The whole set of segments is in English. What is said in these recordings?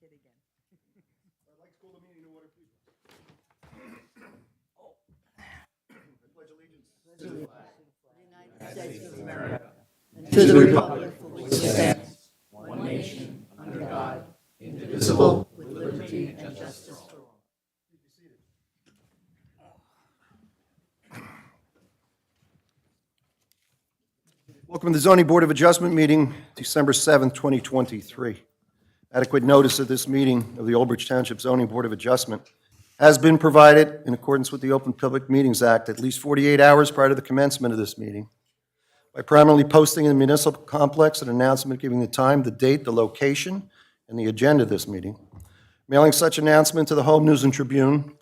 kid again. I'd like to call the meeting to order, please. I pledge allegiance to the flag To the republic for which it stands, one nation, under God, indivisible, with liberty and justice for all. Please be seated. Welcome to the Zoning Board of Adjustment meeting, December 7th, 2023. Adequate notice of this meeting of the Old Bridge Township Zoning Board of Adjustment has been provided in accordance with the Open Public Meetings Act at least 48 hours prior to the commencement of this meeting by prominently posting in the municipal complex an announcement giving the time, the date, the location, and the agenda of this meeting, mailing such announcement to the Home News and Tribune,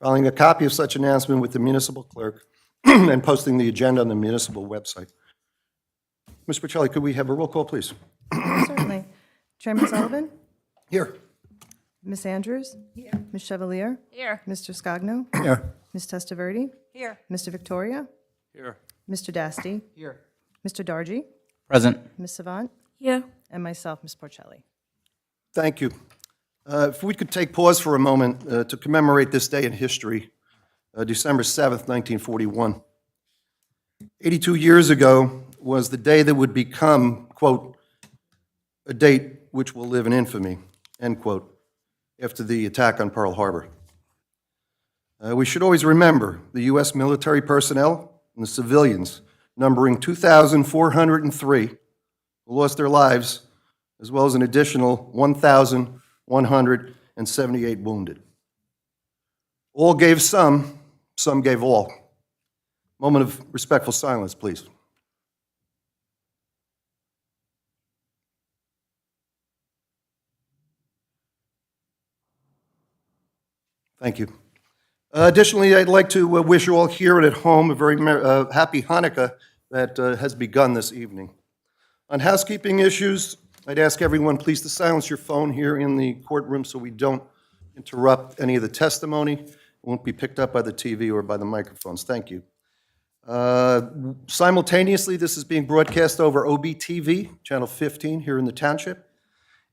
filing a copy of such announcement with the municipal clerk, and posting the agenda on the municipal website. Ms. Pacelli, could we have a roll call, please? Certainly. Chairman Sullivan? Here. Ms. Andrews? Here. Ms. Chevalier? Here. Mr. Scogno? Here. Ms. Testaverde? Here. Mr. Victoria? Here. Mr. Dasty? Here. Mr. Dargy? Present. Ms. Savant? Here. And myself, Ms. Porcelli. Thank you. If we could take pause for a moment to commemorate this day in history, December 7th, 1941. 82 years ago was the day that would become, quote, a date which will live in infamy, end quote, after the attack on Pearl Harbor. We should always remember the U.S. military personnel and the civilians, numbering 2,403, who lost their lives, as well as an additional 1,178 wounded. All gave some gave all. Moment of respectful silence, please. Thank you. Additionally, I'd like to wish you all here and at home a very happy Hanukkah that has begun this evening. On housekeeping issues, I'd ask everyone please to silence your phone here in the courtroom so we don't interrupt any of the testimony. It won't be picked up by the TV or by the microphones. Thank you. Simultaneously, this is being broadcast over OBTV, Channel 15 here in the Township,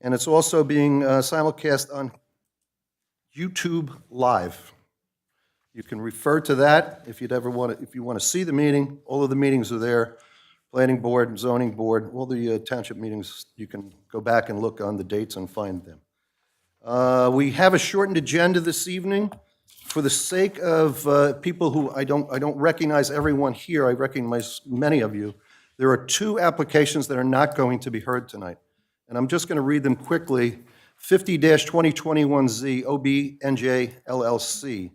and it's also being simulcast on YouTube Live. You can refer to that if you want to see the meeting. All of the meetings are there. Planning Board, Zoning Board, all the Township meetings, you can go back and look on the dates and find them. We have a shortened agenda this evening. For the sake of people who I don't recognize everyone here, I recognize many of you. There are two applications that are not going to be heard tonight, and I'm just going to read them quickly. 50-2021Z OBNJ LLC.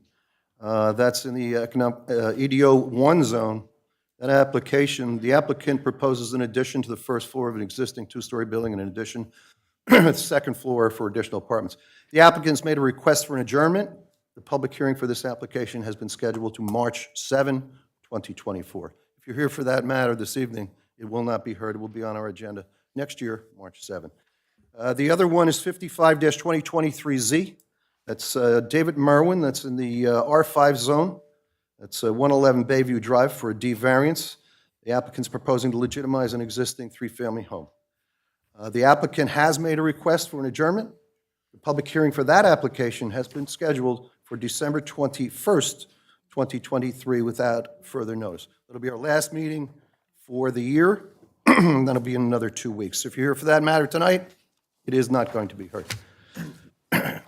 That's in the EDO 1 zone. That application, the applicant proposes an addition to the first floor of an existing two-story building and an addition to the second floor for additional apartments. The applicant's made a request for an adjournment. The public hearing for this application has been scheduled to March 7, 2024. If you're here for that matter this evening, it will not be heard. It will be on our agenda next year, March 7. The other one is 55-2023Z. That's David Merwin. That's in the R5 zone. That's 111 Bayview Drive for a D variance. The applicant's proposing to legitimize an existing three-family home. The applicant has made a request for an adjournment. The public hearing for that application has been scheduled for December 21st, 2023, without further notice. That'll be our last meeting for the year. That'll be in another 2 weeks. If you're here for that matter tonight, it is not going to be heard. Mr.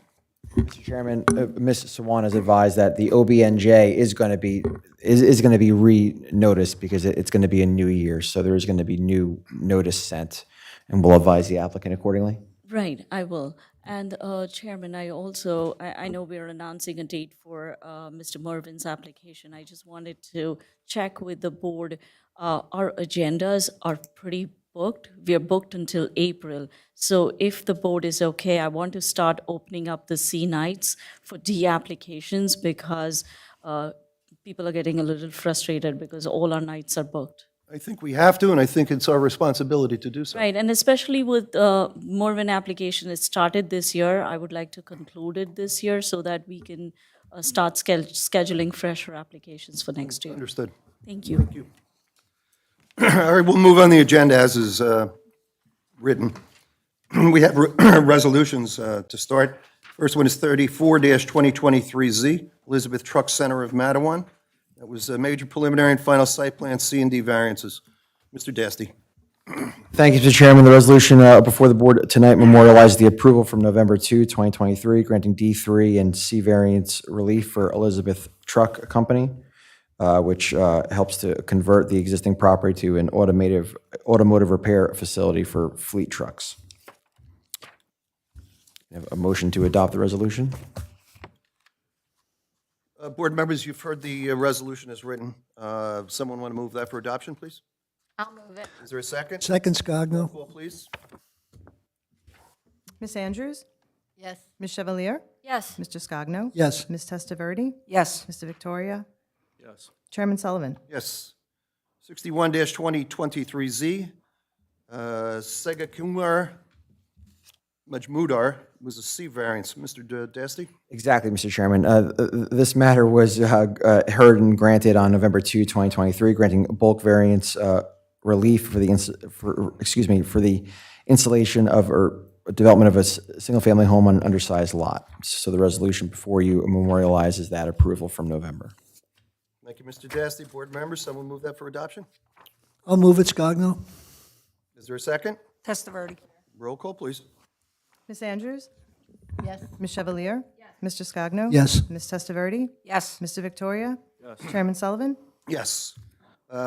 Chairman, Ms. Sawan has advised that the OBNJ is going to be re-noticed because it's going to be a new year, so there is going to be new notice sent, and we'll advise the applicant accordingly. Right, I will. And Chairman, I know we're announcing a date for Mr. Mervin's application. I just wanted to check with the board. Our agendas are pretty booked. We are booked until April. So if the board is okay, I want to start opening up the C nights for D applications because people are getting a little frustrated because all our nights are booked. I think we have to, and I think it's our responsibility to do so. Right, and especially with Mervin application, it started this year. I would like to conclude it this year so that we can start scheduling fresher applications for next year. Understood. Thank you. Thank you. All right, we'll move on the agenda as is written. We have resolutions to start. First one is 34-2023Z, Elizabeth Truck Center of Mattawan. That was a major preliminary and final site plan C&D variances. Mr. Dasty. Thank you, Mr. Chairman. The resolution before the board tonight memorializes the approval from November 2, 2023, granting D3 and C variance relief for Elizabeth Truck Company, which helps to convert the existing property to an automotive repair facility for fleet trucks. Have a motion to adopt the resolution? Board members, you've heard the resolution as written. Someone want to move that for adoption, please? I'll move it. Is there a second? Second, Scogno. Call, please. Ms. Andrews? Yes. Ms. Chevalier? Yes. Mr. Scogno? Yes. Ms. Testaverde? Yes. Mr. Victoria? Yes. Chairman Sullivan? Yes. 61-2023Z, Sega Kumar Majmudar was a C variance. Mr. Dasty? Exactly, Mr. Chairman. This matter was heard and granted on November 2, 2023, granting bulk variance relief for the installation of or development of a single-family home on an undersized lot. So the resolution before you memorializes that approval from November. Thank you, Mr. Dasty. Board members, someone move that for adoption? I'll move it, Scogno. Is there a second? Testaverde. Roll call, please. Ms. Andrews? Yes. Ms. Chevalier? Mr. Scogno? Yes. Ms. Testaverde? Yes. Mr. Victoria? Chairman Sullivan? Yes.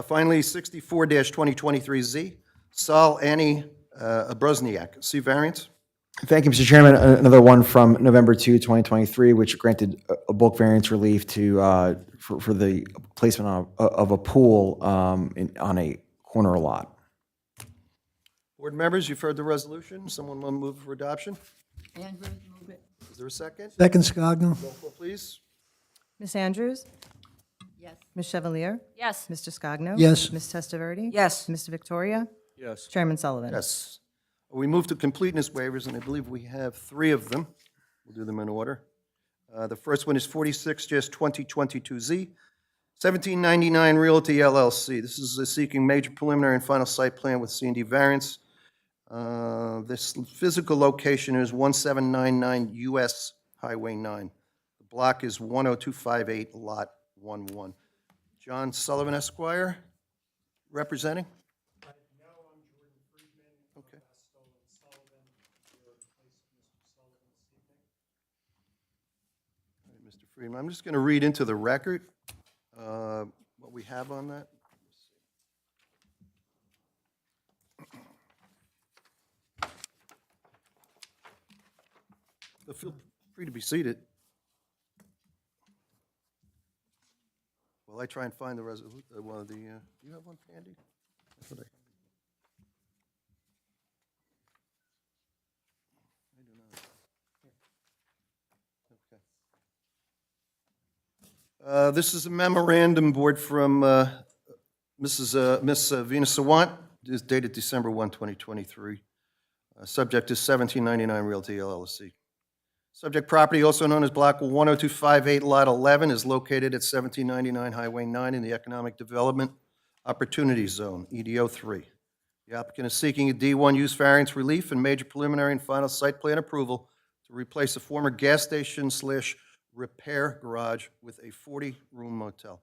Finally, 64-2023Z, Sol Annie Abrosniak, C variance. Thank you, Mr. Chairman. Another one from November 2, 2023, which granted a bulk variance relief to, for the placement of a pool on a corner lot. Board members, you've heard the resolution. Someone want to move for adoption? Andrews, move it. Is there a second? Second, Scogno. Roll call, please. Ms. Andrews? Yes. Ms. Chevalier? Yes. Mr. Scogno? Yes. Ms. Testaverde? Yes. Mr. Victoria? Yes. Chairman Sullivan? Yes. We move to completeness waivers, and I believe we have 3 of them. We'll do them in order. The first one is 46-2022Z, 1799 Realty LLC. This is seeking major preliminary and final site plan with C&D variance. This physical location is 1799 US Highway 9. The block is 10258, Lot 11. John Sullivan Esquire, representing? Okay. All right, Mr. Friedman, I'm just going to read into the record what we have on that. So feel free to be seated. While I try and find the one of the, do you have one handy? That's what I do not. Okay. This is a memorandum board from Miss Venus Sawant, is dated December 1, 2023. Subject is 1799 Realty LLC. Subject property, also known as Block 10258, Lot 11, is located at 1799 Highway 9 in the Economic Development Opportunity Zone, EDO 3. The applicant is seeking a D1 use variance relief and major preliminary and final site plan approval to replace a former gas station/repair garage with a 40-room motel.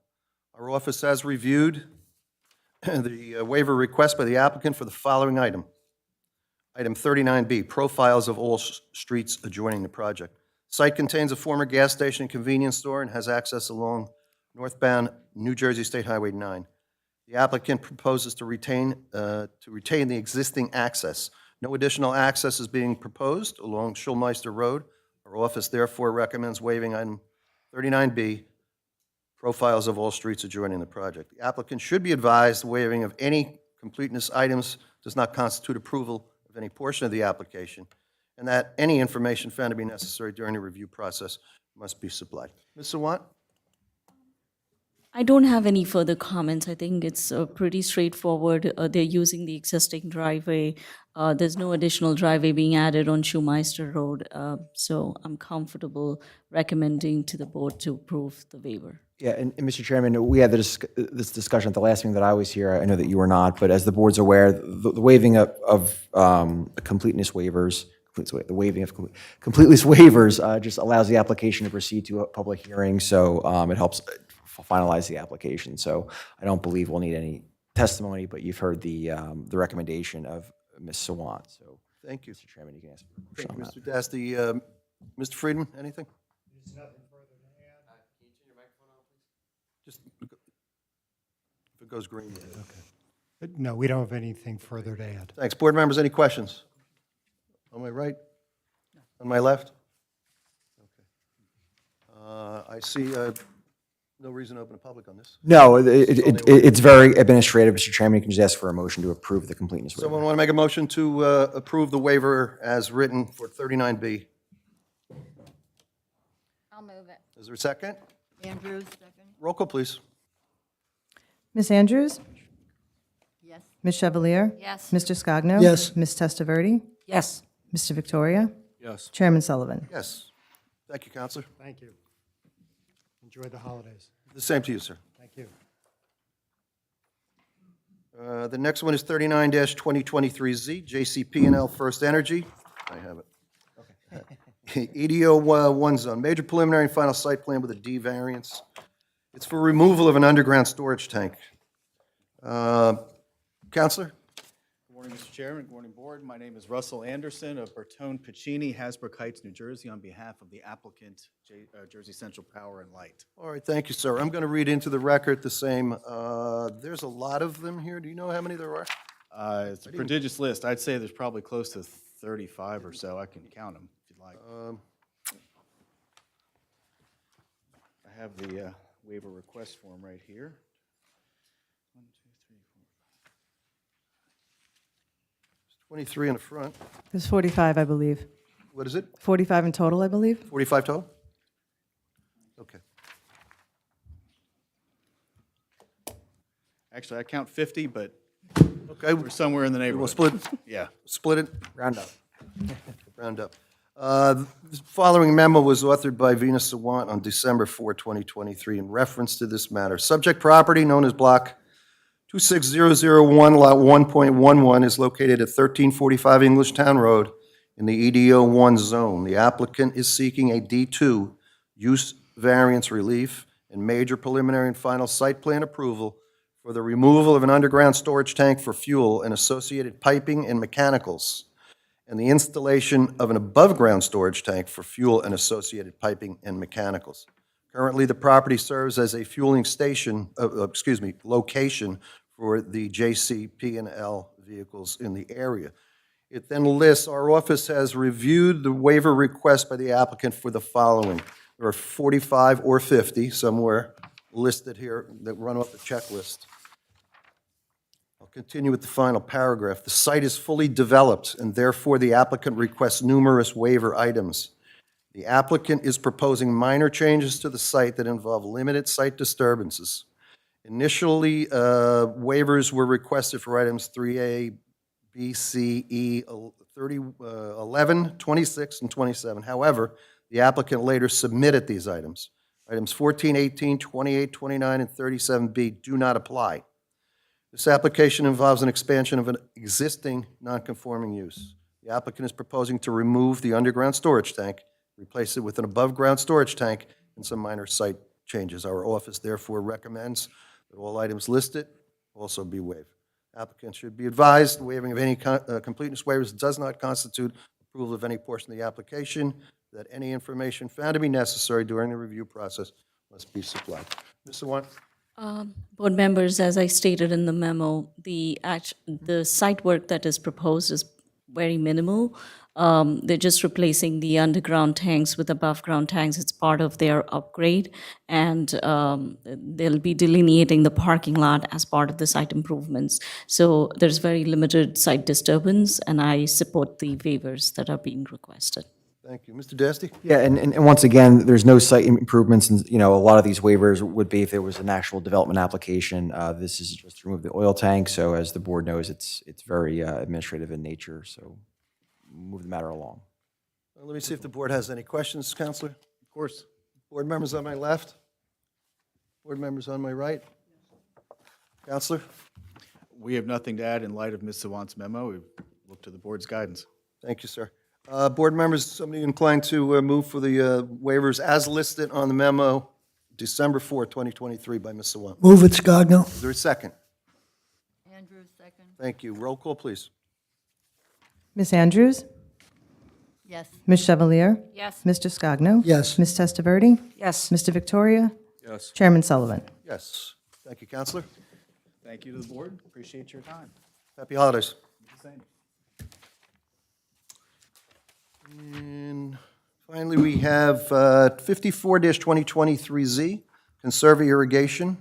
Our office has reviewed the waiver request by the applicant for the following item. Item 39B, profiles of all streets adjoining the project. Site contains a former gas station and convenience store and has access along northbound New Jersey State Highway 9. The applicant proposes to retain the existing access. No additional access is being proposed along Schulmeister Road. Our office therefore recommends waiving item 39B, profiles of all streets adjoining the project. The applicant should be advised the waiving of any completeness items does not constitute approval of any portion of the application, and that any information found to be necessary during the review process must be supplied. Ms. Sawant? I don't have any further comments. I think it's pretty straightforward. They're using the existing driveway. There's no additional driveway being added on Schumeister Road, so I'm comfortable recommending to the board to approve the waiver. Yeah, and Mr. Chairman, we had this discussion at the last meeting that I was here. I know that you were not, but as the board's aware, the waiving of completeness waivers, the waiving of completeness waivers just allows the application to proceed to a public hearing, so it helps finalize the application. So I don't believe we'll need any testimony, but you've heard the recommendation of Ms. Sawant, so. Thank you. Mr. Chairman, you can ask a Thank question you, on that. Mr. Dasty. Mr. Friedman, anything? Just, if it goes green. No, we don't have anything further to add. Thanks. Board members, any questions? On my right? On my left? Okay. I see no reason to open a public on this. No, it's very administrative, Mr. Chairman. You can just ask for a motion to approve the completeness waiver. Someone want to make a motion to approve the waiver as written for 39B? I'll move it. Is there a second? Andrews, second. Roll call, please. Ms. Andrews? Yes. Ms. Chevalier? Yes. Mr. Scogno? Yes. Ms. Testaverde? Yes. Mr. Victoria? Yes. Chairman Sullivan? Yes. Thank you, Counselor. Thank you. Enjoy the holidays. The same to you, sir. Thank you. The next one is 39-2023Z, JCP&L First Energy. I have it. EDO 1 zone, major preliminary and final site plan with a D variance. It's for removal of an underground storage tank. Counselor? Good morning, Mr. Chairman. Good morning, Board. My name is Russell Anderson of Bertone Pacini, Hasbrook Heights, New Jersey, on behalf of the applicant, Jersey Central Power and Light. All right, thank you, sir. I'm going to read into the record the same. There's a lot of them here. Do you know how many there are? It's a prodigious list. I'd say there's probably close to 35 or so. I can count them if you'd like. I have the waiver request form right here. 1, 2, 3, 4. 23 in the front. There's 45, I believe. What is it? 45 in total, I believe. 45 total? Okay. Actually, I count 50, but Okay, we're somewhere in the we'll neighborhood. split, Yeah. split it, Round up. round up. The following memo was authored by Venus Sawant on December 4, 2023, in reference to this matter. Subject property, known as Block 26001, Lot 1.11, is located at 1345 Englishtown Road in the EDO 1 zone. The applicant is seeking a D2 use variance relief and major preliminary and final site plan approval for the removal of an underground storage tank for fuel and associated piping and mechanicals, and the installation of an above-ground storage tank for fuel and associated piping and mechanicals. Currently, the property serves as a fueling station, location for the JCP&L vehicles in the area. It then lists, our office has reviewed the waiver request by the applicant for the following. There are 45 or 50 somewhere listed here that run off the checklist. I'll continue with the final paragraph. The site is fully developed, and therefore the applicant requests numerous waiver items. The applicant is proposing minor changes to the site that involve limited site disturbances. Initially, waivers were requested for items 3A, B, C, E, 11, 26, and 27. However, the applicant later submitted these items. Items 14, 18, 28, 29, and 37B do not apply. This application involves an expansion of an existing non-conforming use. The applicant is proposing to remove the underground storage tank, replace it with an above-ground storage tank, and some minor site changes. Our office therefore recommends that all items listed also be waived. Applicant should be advised the waiving of any completeness waivers does not constitute approval of any portion of the application, that any information found to be necessary during the review process must be supplied. Ms. Sawant? Board members, as I stated in the memo, the site work that is proposed is very minimal. They're just replacing the underground tanks with above-ground tanks. It's part of their upgrade, and they'll be delineating the parking lot as part of the site improvements. So there's very limited site disturbance, and I support the waivers that are being requested. Thank you. Mr. Dasty? Yeah, and once again, there's no site improvements, and, a lot of these waivers would be if there was an actual development application. This is just to remove the oil tank, so as the board knows, it's very administrative in nature, so move the matter along. Let me see if the board has any questions, Counselor. Of course. Board members on my left? Board members on my right? Counselor? We have nothing to add in light of Ms. Sawant's memo. We look to the board's guidance. Thank you, sir. Board members, somebody inclined to move for the waivers as listed on the memo, December 4, 2023, by Ms. Sawant. Move it, Scogno. Is there a second? Andrews, second. Thank you. Roll call, please. Ms. Andrews? Yes. Ms. Chevalier? Yes. Mr. Scogno? Yes. Ms. Testaverde? Yes. Mr. Victoria? Yes. Chairman Sullivan? Yes. Thank you, Counselor. Thank you to the board. Appreciate your time. Happy holidays. Same. And finally, we have 54-2023Z, Conserva Irrigation.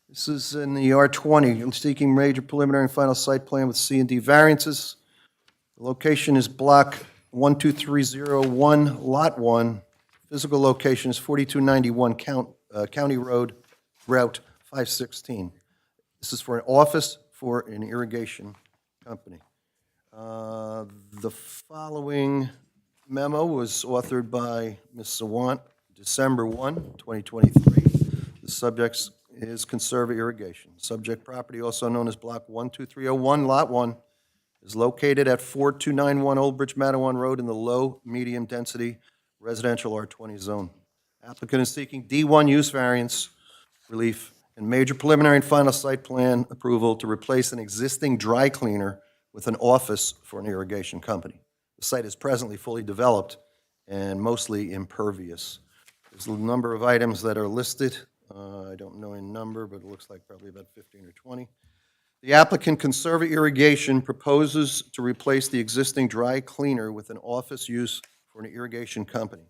This is in the R20, seeking major preliminary and final site plan with C and D variances. The location is Block 12301, Lot 1. Physical location is 4291 County Road, Route 516. This is for an office for an irrigation company. The following memo was authored by Ms. Sawant, December 1, 2023. The subject is Conserva Irrigation. Subject property, also known as Block 12301, Lot 1, is located at 4291 Old Bridge Mattawan Road in the low-medium density residential R20 zone. Applicant is seeking D1 use variance relief and major preliminary and final site plan approval to replace an existing dry cleaner with an office for an irrigation company. The site is presently fully developed and mostly impervious. There's a number of items that are listed. I don't know in number, but it looks like probably about 15 or 20. The applicant, Conserva Irrigation, proposes to replace the existing dry cleaner with an office use for an irrigation company.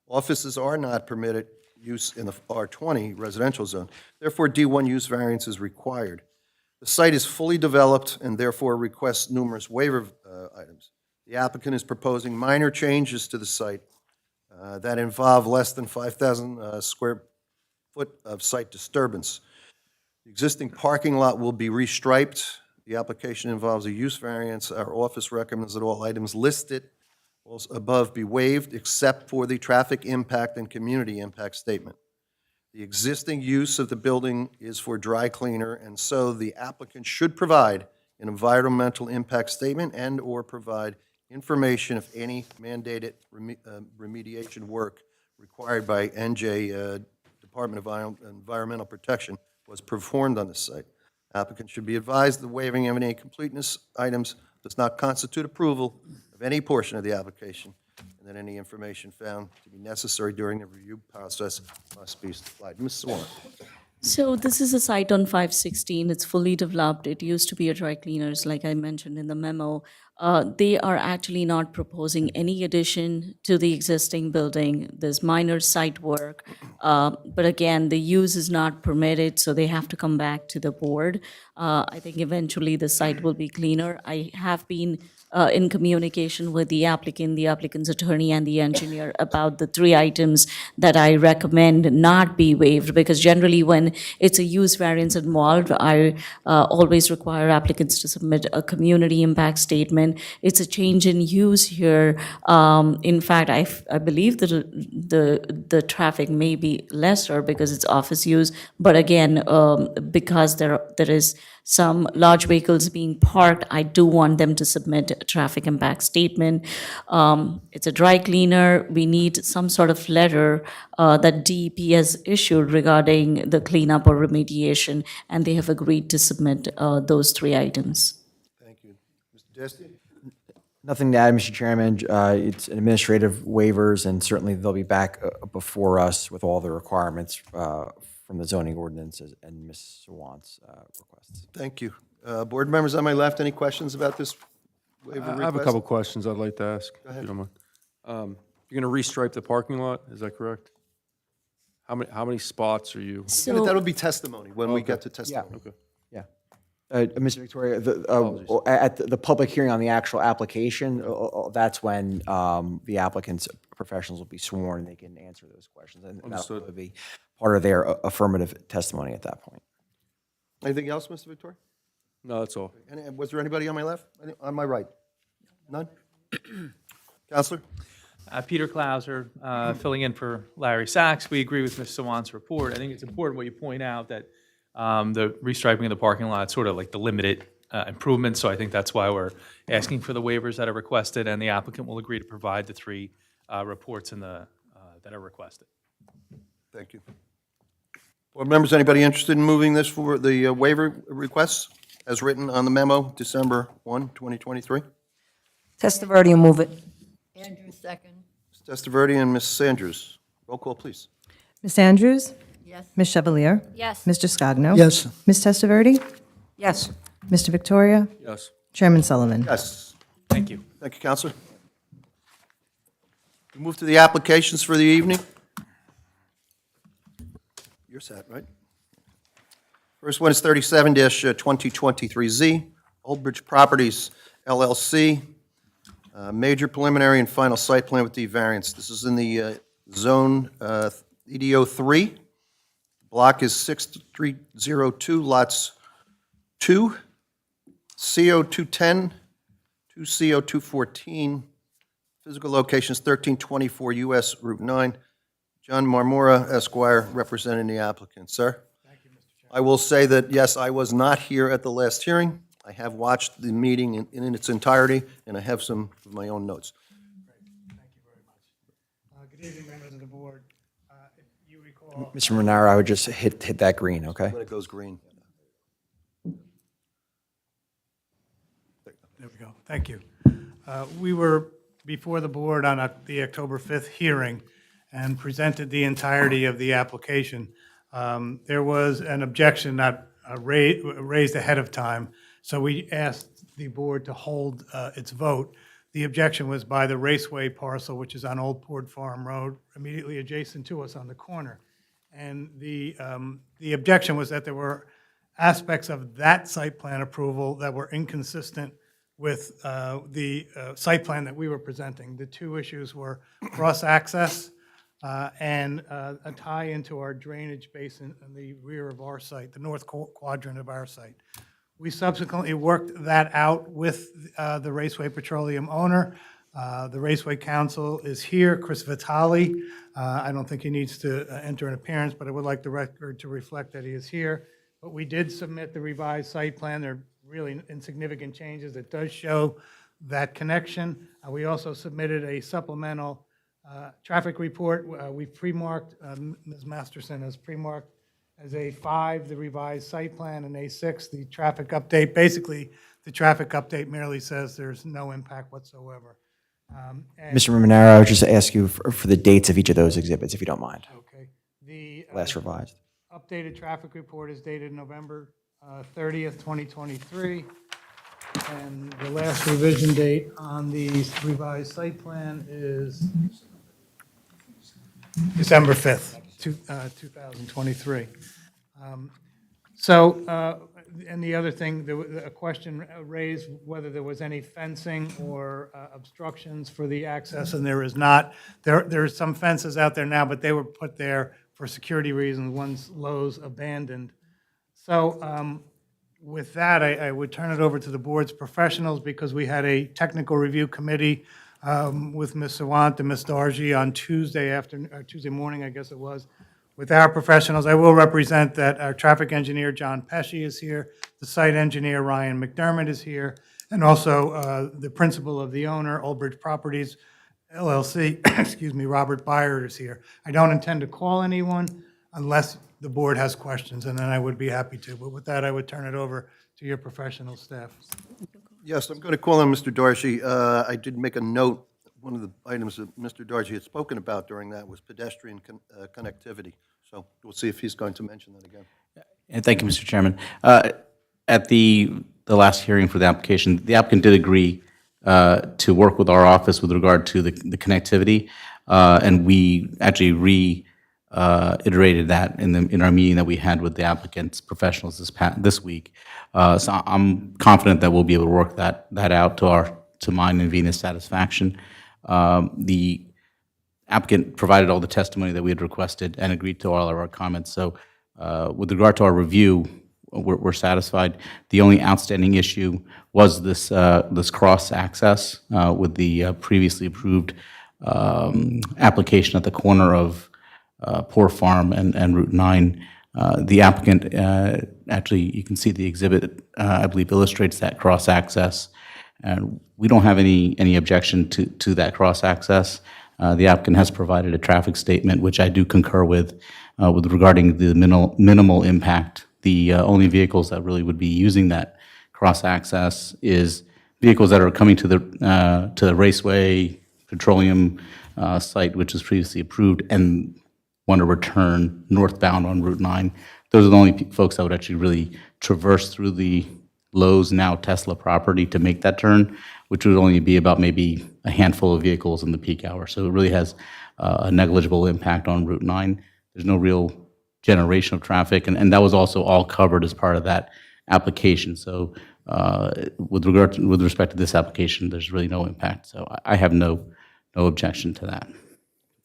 Offices are not permitted use in the R20 residential zone. Therefore, D1 use variance is required. The site is fully developed and therefore requests numerous waiver items. The applicant is proposing minor changes to the site that involve less than 5,000 square foot of site disturbance. The existing parking lot will be restriped. The application involves a use variance. Our office recommends that all items listed above be waived except for the traffic impact and community impact statement. The existing use of the building is for dry cleaner, and so the applicant should provide an environmental impact statement and/or provide information if any mandated remediation work required by NJ Department of Environmental Protection was performed on the site. Applicant should be advised the waiving of any completeness items does not constitute approval of any portion of the application, and that any information found to be necessary during the review process must be supplied. Ms. Swan. So this is a site on 516. It's fully developed. It used to be a dry cleaners, like I mentioned in the memo. They are actually not proposing any addition to the existing building. There's minor site work, but again, the use is not permitted, so they have to come back to the board. I think eventually the site will be cleaner. I have been in communication with the applicant's attorney, and the engineer about the 3 items that I recommend not be waived, because generally when it's a use variance involved, I always require applicants to submit a community impact statement. It's a change in use here. In fact, I believe that the traffic may be lesser because it's office use, but again, because there is some large vehicles being parked, I do want them to submit a traffic impact statement. It's a dry cleaner. We need some sort of letter that DEP has issued regarding the cleanup or remediation, and they have agreed to submit those 3 items. Thank you. Mr. Desti? Nothing to add, Mr. Chairman. It's administrative waivers, and certainly they'll be back before us with all the requirements from the zoning ordinances and Ms. Sawant's requests. Thank you. Board members on my left, any questions about this waiver request? I have a couple questions I'd like to ask, if you don't mind. You're going to restripe the parking lot, is that correct? How many spots are you? That'll be testimony when we get to testimony. Okay. Yeah. Mr. Victoria, at the public hearing on the actual application, that's when the applicant's professionals will be sworn and they can answer those questions. And that'll Understood. probably be part of their affirmative testimony at that point. Anything else, Mr. Victoria? No, that's all. Was there anybody on my left? On my right? None? Counselor? Peter Klauser, filling in for Larry Sachs. We agree with Ms. Sawant's report. I think it's important what you point out that the restriping of the parking lot is sort of like the limited improvement, so I think that's why we're asking for the waivers that are requested, and the applicant will agree to provide the 3 reports in the, that are requested. Thank you. Board members, anybody interested in moving this for the waiver requests as written on the memo, December 1, 2023? Testaverde will move it. Andrews, second. Ms. Testaverde and Ms. Sanders. Roll call, please. Ms. Andrews? Yes. Ms. Chevalier? Yes. Mr. Scogno? Yes. Ms. Testaverde? Yes. Mr. Victoria? Yes. Chairman Sullivan? Yes. Thank you. Thank you, Counselor. We move to the applications for the evening. You're set, right? First one is 37-2023Z, Old Bridge Properties LLC, major preliminary and final site plan with D variance. This is in the zone EDO 3. Block is 6302, lots 2, CO 210, 2 CO 214. Physical location is 1324 US Route 9. John Marmora, Esquire, representing the applicant. Sir? Thank you, Mr. Chairman. I will say that, yes, I was not here at the last hearing. I have watched the meeting in its entirety, and I have some of my own notes. Thank you very much. Good evening, members of the board. If you recall, Mr. Monaro, I would just hit that green, okay? When it goes green. there we go. Thank you. We were before the board on the October 5th hearing and presented the entirety of the application. There was an objection not raised ahead of time, so we asked the board to hold its vote. The objection was by the Raceway parcel, which is on Old Port Farm Road, immediately adjacent to us on the corner. And the objection was that there were aspects of that site plan approval that were inconsistent with the site plan that we were presenting. The 2 issues were cross-access and a tie into our drainage basin in the rear of our site, the north quadrant of our site. We subsequently worked that out with the Raceway Petroleum owner. The Raceway Council is here, Chris Vitale. I don't think he needs to enter an appearance, but I would like the record to reflect that he is here. But we did submit the revised site plan. There are really insignificant changes. It does show that connection. We also submitted a supplemental traffic report. We pre-marked, Ms. Masterson has pre-marked as A5 the revised site plan, and A6 the traffic update. Basically, the traffic update merely says there's no impact whatsoever. And- Mr. Monaro, I would just ask you for the dates of each of those exhibits, if you don't mind. Okay. The Last revised. updated traffic report is dated November 30th, 2023. And the last revision date on the revised site plan is December 5th, 2023. And the other thing, there was a question raised whether there was any fencing or obstructions for the access, and there is not. There are some fences out there now, but they were put there for security reasons once Lowe's abandoned. So with that, I would turn it over to the board's professionals because we had a technical review committee with Ms. Sawant and Ms. Dargy on Tuesday morning, I guess it was, with our professionals. I will represent that our traffic engineer, John Pesci, is here, the site engineer, Ryan McDermott, is here, and also the principal of the owner, Old Bridge Properties, LLC, excuse me, Robert Byer is here. I don't intend to call anyone unless the board has questions, and then I would be happy to. But with that, I would turn it over to your professional staff. Yes, I'm going to call on Mr. Darcy. I did make a note. One of the items that Mr. Darcy had spoken about during that was pedestrian connectivity. So we'll see if he's going to mention that again. And thank you, Mr. Chairman. At the last hearing for the applicant did agree to work with our office with regard to the connectivity, and we actually reiterated that in our meeting that we had with the applicant's professionals this week. So I'm confident that we'll be able to work that out to mine and Venus' satisfaction. The applicant provided all the testimony that we had requested and agreed to all of our comments. So with regard to our review, we're satisfied. The only outstanding issue was this cross access with the previously approved application at the corner of Poor Farm and Route 9. The applicant, actually, you can see the exhibit, I believe, illustrates that cross-access. And we don't have any objection to that cross-access. The applicant has provided a traffic statement, which I do concur with regarding the minimal impact. The only vehicles that really would be using that cross-access is vehicles that are coming to the Raceway Petroleum site, which was previously approved, and want to return northbound on Route 9. Those are the only folks that would actually really traverse through the Lowe's, now Tesla property to make that turn, which would only be about maybe a handful of vehicles in the peak hour. So it really has a negligible impact on Route 9. There's no real generation of traffic, and that was also all covered as part of that application. So with respect to this application, there's really no impact. So I have no objection to that.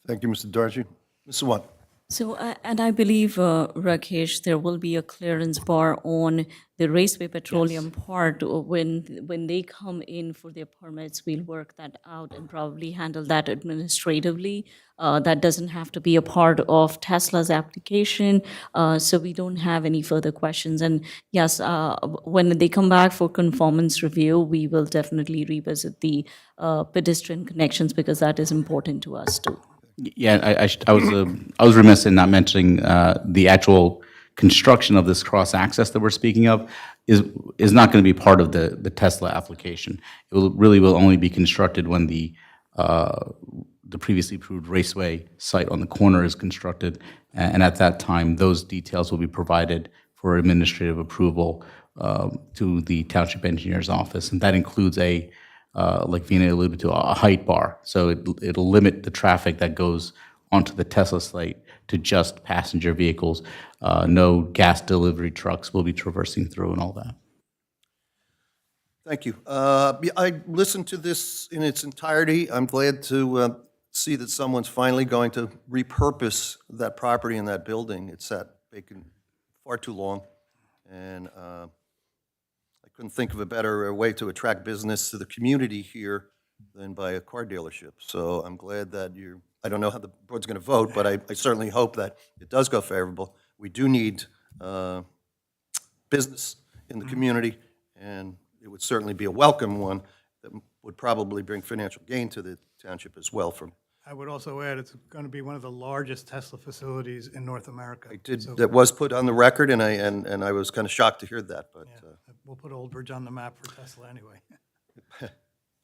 Thank you, Mr. Darcy. Ms. Sawant. So, and I believe, Rakesh, there will be a clearance bar on the Raceway Petroleum part. When they come in for their permits, we'll work that out and probably handle that administratively. That doesn't have to be a part of Tesla's application, so we don't have any further questions. And yes, when they come back for conformance review, we will definitely revisit the pedestrian connections because that is important to us too. Yeah, I was remiss in not mentioning the actual construction of this cross-access that we're speaking of is not going to be part of the Tesla application. It will only be constructed when the previously approved Raceway site on the corner is constructed, and at that time, those details will be provided for administrative approval to the Township Engineer's office, and that includes like Vina alluded to, a height bar. So it'll limit the traffic that goes onto the Tesla site to just passenger vehicles. No gas delivery trucks will be traversing through and all that. Thank you. I listened to this in its entirety. I'm glad to see that someone's finally going to repurpose that property and that building. It's sat vacant far too long, and I couldn't think of a better way to attract business to the community here than by a car dealership. So I'm glad that I don't know how the board's going to vote, but I certainly hope that it does go favorable. We do need business in the community, and it would certainly be a welcome one that would probably bring financial gain to the township as well. I would also add, it's going to be one of the largest Tesla facilities in North America. That was put on the record, and I was kind of shocked to hear that, but We'll put Old Bridge on the map for Tesla anyway.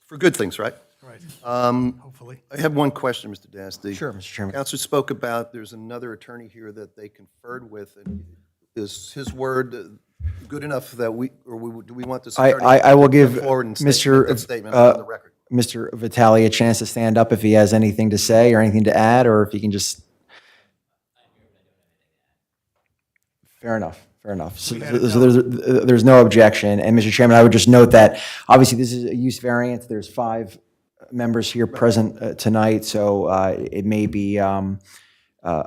for good things, right? Right. Hopefully. I have one question, Mr. Dasty. Sure, Mr. Chairman. Councilor spoke about there's another attorney here that they conferred with, and is his word good enough that do we want this attorney I will give to come forward and Mr. make that statement on the record? Mr. Vitale a chance to stand up if he has anything to say or anything to add, or if he can just. Fair enough. Fair enough. So there's no objection. And Mr. Chairman, I would just note that obviously this is a use variance. There's 5 members here present tonight, so it may be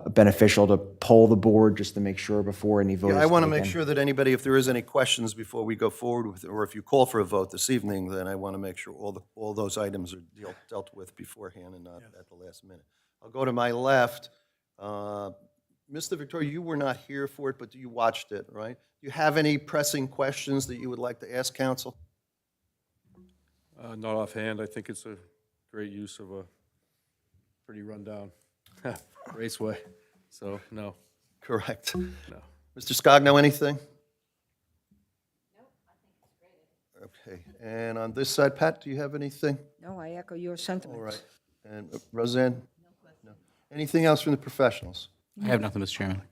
beneficial to poll the board just to make sure before any vote is Yeah, I want to taken. make sure that anybody, if there is any questions before we go forward with, or if you call for a vote this evening, then I want to make sure all those items are dealt with beforehand and not at the last minute. I'll go to my left. Mr. Victoria, you were not here for it, but you watched it, right? Do you have any pressing questions that you would like to ask council? Not offhand. I think it's a great use of a pretty rundown raceway. So, no. Correct. No. Mr. Scogno, anything? No, I think it's great. Okay, and on this side, Pat, do you have anything? No, I echo your sentiments. All right. And Roseanne? No. Anything else from the professionals? I have nothing, Mr. Chairman.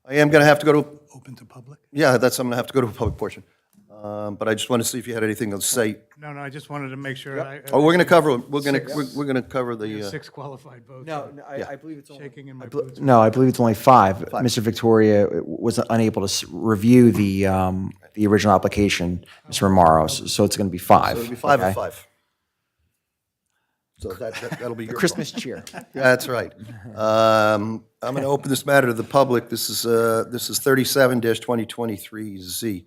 I am going to have to go to, Open to public? yeah, I'm going to have to go to a public portion. But I just want to see if you had anything to say. No, I just wanted to make sure. Oh, we're going to cover, we're going to cover the, 6 qualified votes. I believe it's Shaking in my boots. No, I believe it's only 5. Mr. Victoria was unable to review the original application, Mr. Romaro, so it's going to be 5. so it'll be 5 okay? and 5. So that'll be your Christmas cheer. Yeah, that's right. I'm going to open this matter to the public. This is 37-2023Z.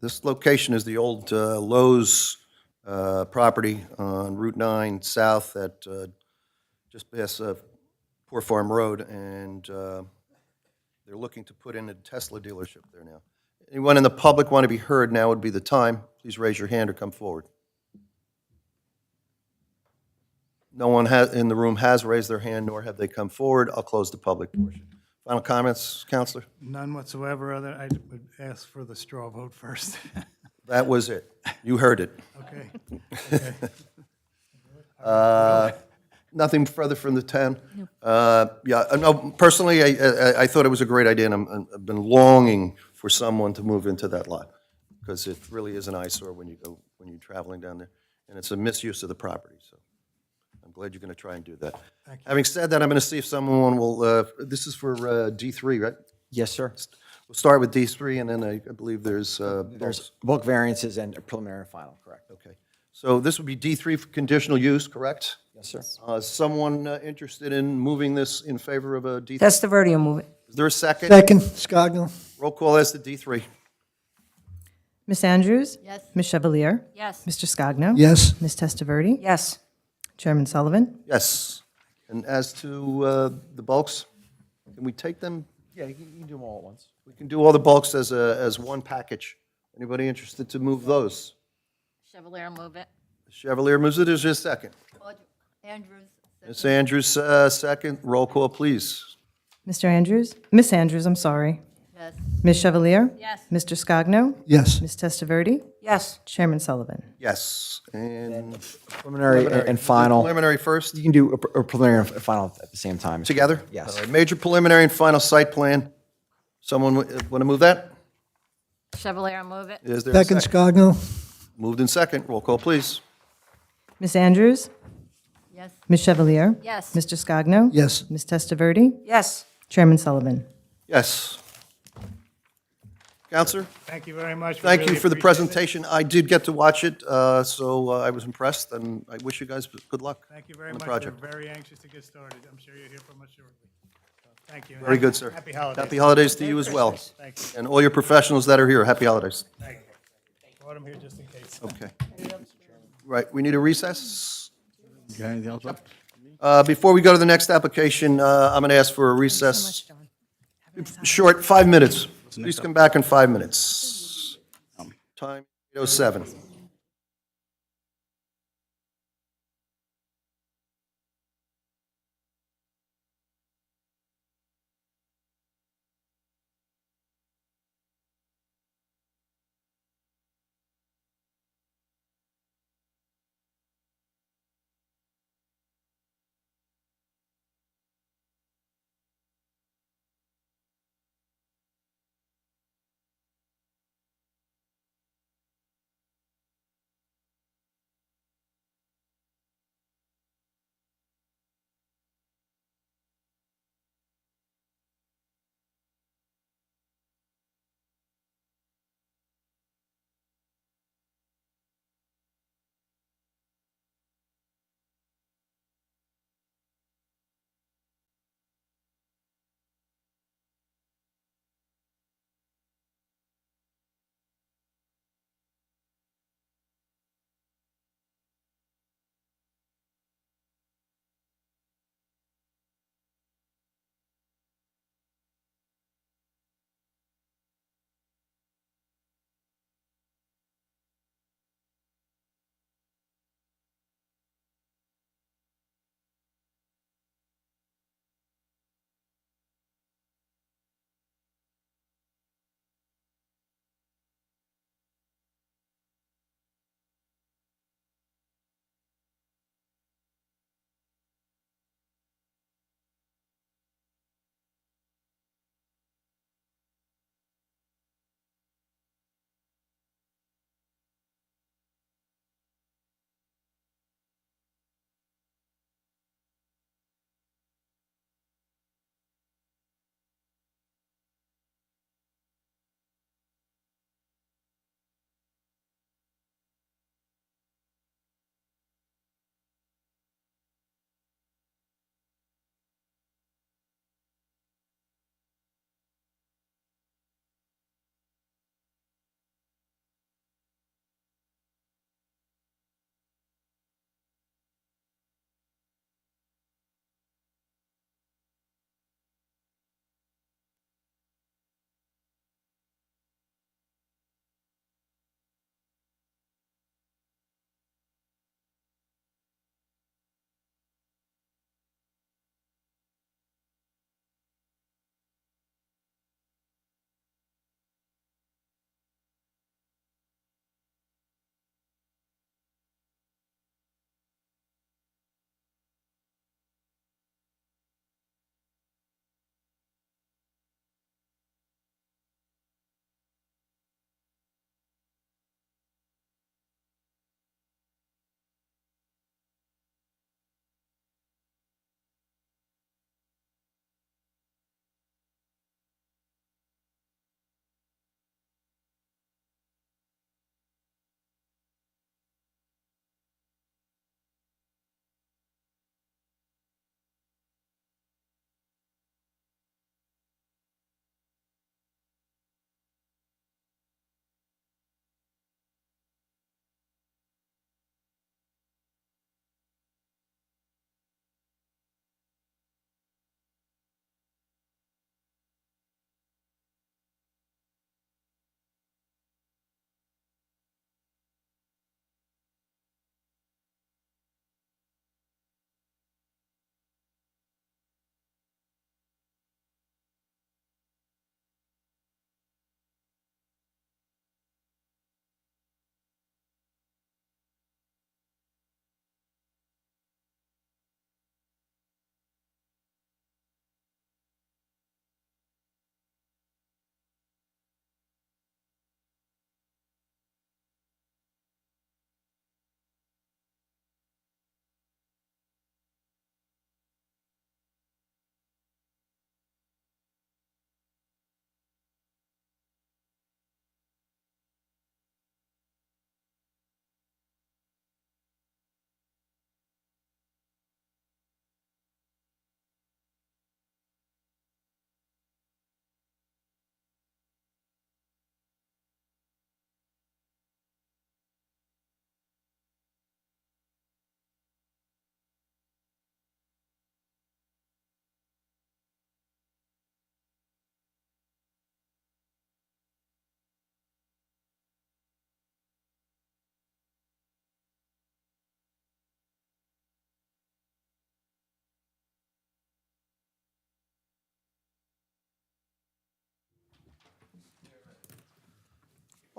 This location is the old Lowe's property on Route 9 south at just past Poor Farm Road, and they're looking to put in a Tesla dealership there now. Anyone in the public want to be heard, now would be the time. Please raise your hand or come forward. No one in the room has raised their hand, nor have they come forward. I'll close the public portion. Final comments, Counselor? None whatsoever, I would ask for the straw vote first. That was it. You heard it. Okay. Nothing further from the town? Yeah, no, personally, I thought it was a great idea, and I've been longing for someone to move into that lot, because it really is an eyesore when you're traveling down there, and it's a misuse of the property, so I'm glad you're going to try and do that. Thank you. Having said that, I'm going to see if someone will, this is for D3, right? Yes, sir. We'll start with D3, and then I believe there's There's bulk variances and a preliminary and final, correct? Okay. So this would be D3 for conditional use, correct? Yes, sir. Someone interested in moving this in favor of a D3? Testaverde will move it. Is there a second? Second, Scogno. Roll call as to D3. Ms. Andrews? Yes. Ms. Chevalier? Yes. Mr. Scogno? Yes. Ms. Testaverde? Yes. Chairman Sullivan? Yes. And as to the bulks, can we take them? Yeah, you can do them all at once. We can do all the bulks as one package. Anybody interested to move those? Chevalier, move it. Chevalier moves it. Is there a second? Andrews. Ms. Andrews, second. Roll call, please. Mr. Andrews? Miss Andrews, I'm sorry. Yes. Ms. Chevalier? Yes. Mr. Scogno? Yes. Ms. Testaverde? Yes. Chairman Sullivan? Yes. And Preliminary and final. preliminary first? You can do a preliminary and final at the same time. Together? Yes. All right, major preliminary and final site plan. Someone want to move that? Chevalier, move it. Is there a Second, second? Scogno. Moved in second. Roll call, please. Ms. Andrews? Yes. Ms. Chevalier? Yes. Mr. Scogno? Yes. Ms. Testaverde? Yes. Chairman Sullivan? Yes. Counselor, Thank you very much. We thank you really for the appreciate it. presentation. I did get to watch it, so I was impressed, and I wish you guys good luck Thank you very on the much. project. We're very anxious to get started. I'm sure you'll hear from us shortly. So, thank you. Very good, sir. Happy holidays. Happy holidays to you as well. Thank you. And all your professionals that are here, happy holidays. Thank you. Brought them here just in case. Okay. Right, we need a recess? You got anything else up? Before we go to the next application, I'm going to ask for a recess. Short, 5 minutes. Please come back in 5 minutes. Time 8:07.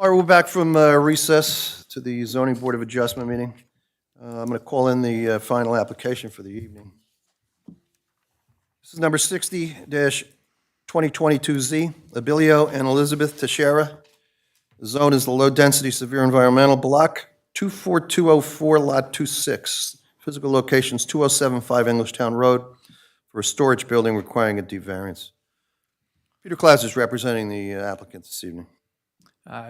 All right, we're back from recess to the Zoning Board of Adjustment meeting. I'm going to call in the final application for the evening. This is number 60-2022Z, Abilio and Elizabeth Teixeira. The zone is the low-density severe environmental block, 24204, Lot 26. Physical location is 2075 Englishtown Road for a storage building requiring a D variance. Peter Klaus is representing the applicant this evening.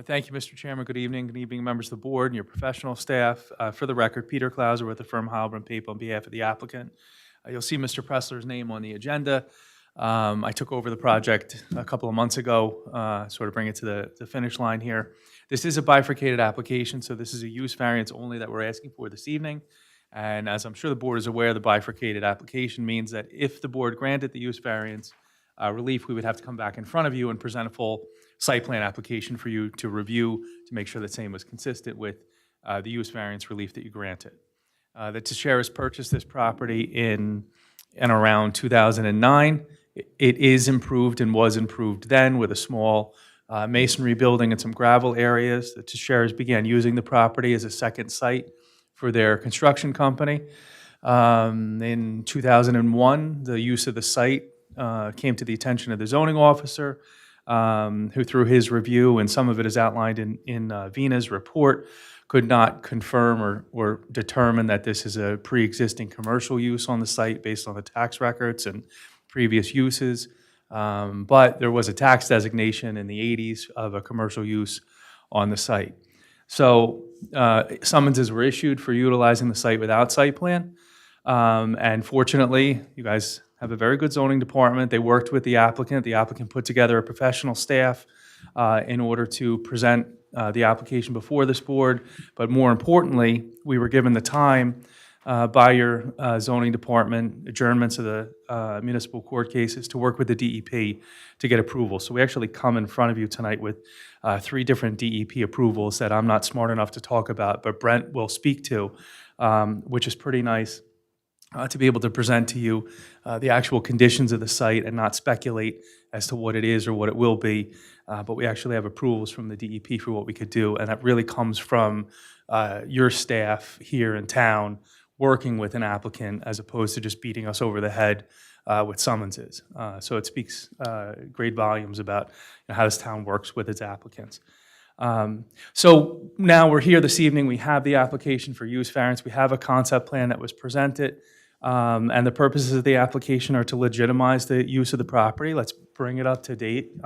Thank you, Mr. Chairman. Good evening, members of the board and your professional staff. For the record, Peter Klauser with the firm Heilbrunn Pape on behalf of the applicant. You'll see Mr. Pressler's name on the agenda. I took over the project a couple of months ago, sort of bring it to the finish line here. This is a bifurcated application, so this is a use variance only that we're asking for this evening. And as I'm sure the board is aware, the bifurcated application means that if the board granted the use variance relief, we would have to come back in front of you and present a full site plan application for you to review to make sure the same was consistent with the use variance relief that you granted. The Teixeiras purchased this property in and around 2009. It is improved and was improved then with a small masonry building and some gravel areas. The Teixeiras began using the property as a second site for their construction company. In 2001, the use of the site came to the attention of the zoning officer, who through his review, and some of it is outlined in Vina's report, could not confirm or determine that this is a pre-existing commercial use on the site based on the tax records and previous uses. But there was a tax designation in the 80s of a commercial use on the site. So summonses were issued for utilizing the site without site plan. And fortunately, you guys have a very good zoning department. They worked with the applicant. The applicant put together a professional staff in order to present the application before this board. But more importantly, we were given the time by your zoning department, adjournments of the municipal court cases, to work with the DEP to get approval. So we actually come in front of you tonight with 3 different DEP approvals that I'm not smart enough to talk about, but Brent will speak to, which is pretty nice. To be able to present to you the actual conditions of the site and not speculate as to what it is or what it will be. But we actually have approvals from the DEP for what we could do, and that really comes from your staff here in town working with an applicant as opposed to just beating us over the head with summonses. So it speaks great volumes about how this town works with its applicants. So now we're here this evening. We have the application for use variance. We have a concept plan that was presented. And the purposes of the application are to legitimize the use of the property. Let's bring it up to date,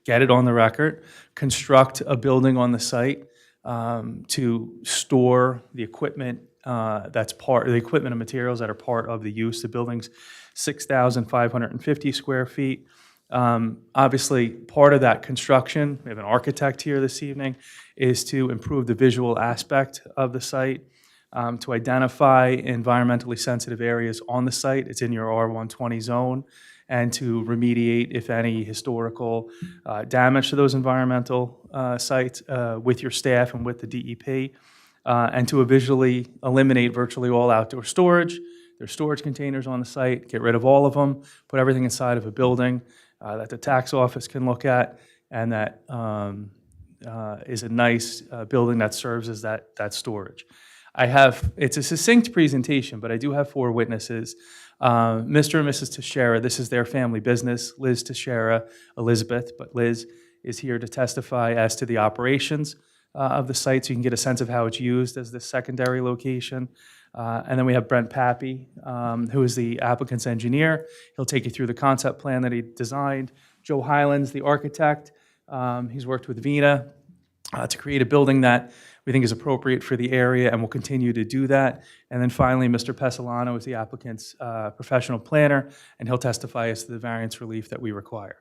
get it on the record, construct a building on the site to store the equipment the equipment and materials that are part of the use. The building's 6,550 square feet. Obviously, part of that construction, we have an architect here this evening, is to improve the visual aspect of the site. To identify environmentally sensitive areas on the site. It's in your R120 zone, and to remediate, if any, historical damage to those environmental sites with your staff and with the DEP, and to visually eliminate virtually all outdoor storage. There's storage containers on the site, get rid of all of them, put everything inside of a building that the tax office can look at, and that is a nice building that serves as that storage. It's a succinct presentation, but I do have 4 witnesses. Mr. and Mrs. Teixeira, this is their family business. Liz Teixeira, Elizabeth, but Liz is here to testify as to the operations of the site, so you can get a sense of how it's used as the secondary location. And then we have Brent Pappy, who is the applicant's engineer. He'll take you through the concept plan that he designed. Joe Highlands, the architect. He's worked with Vina to create a building that we think is appropriate for the area, and will continue to do that. And then finally, Mr. Pesolano is the applicant's professional planner, and he'll testify as to the variance relief that we require.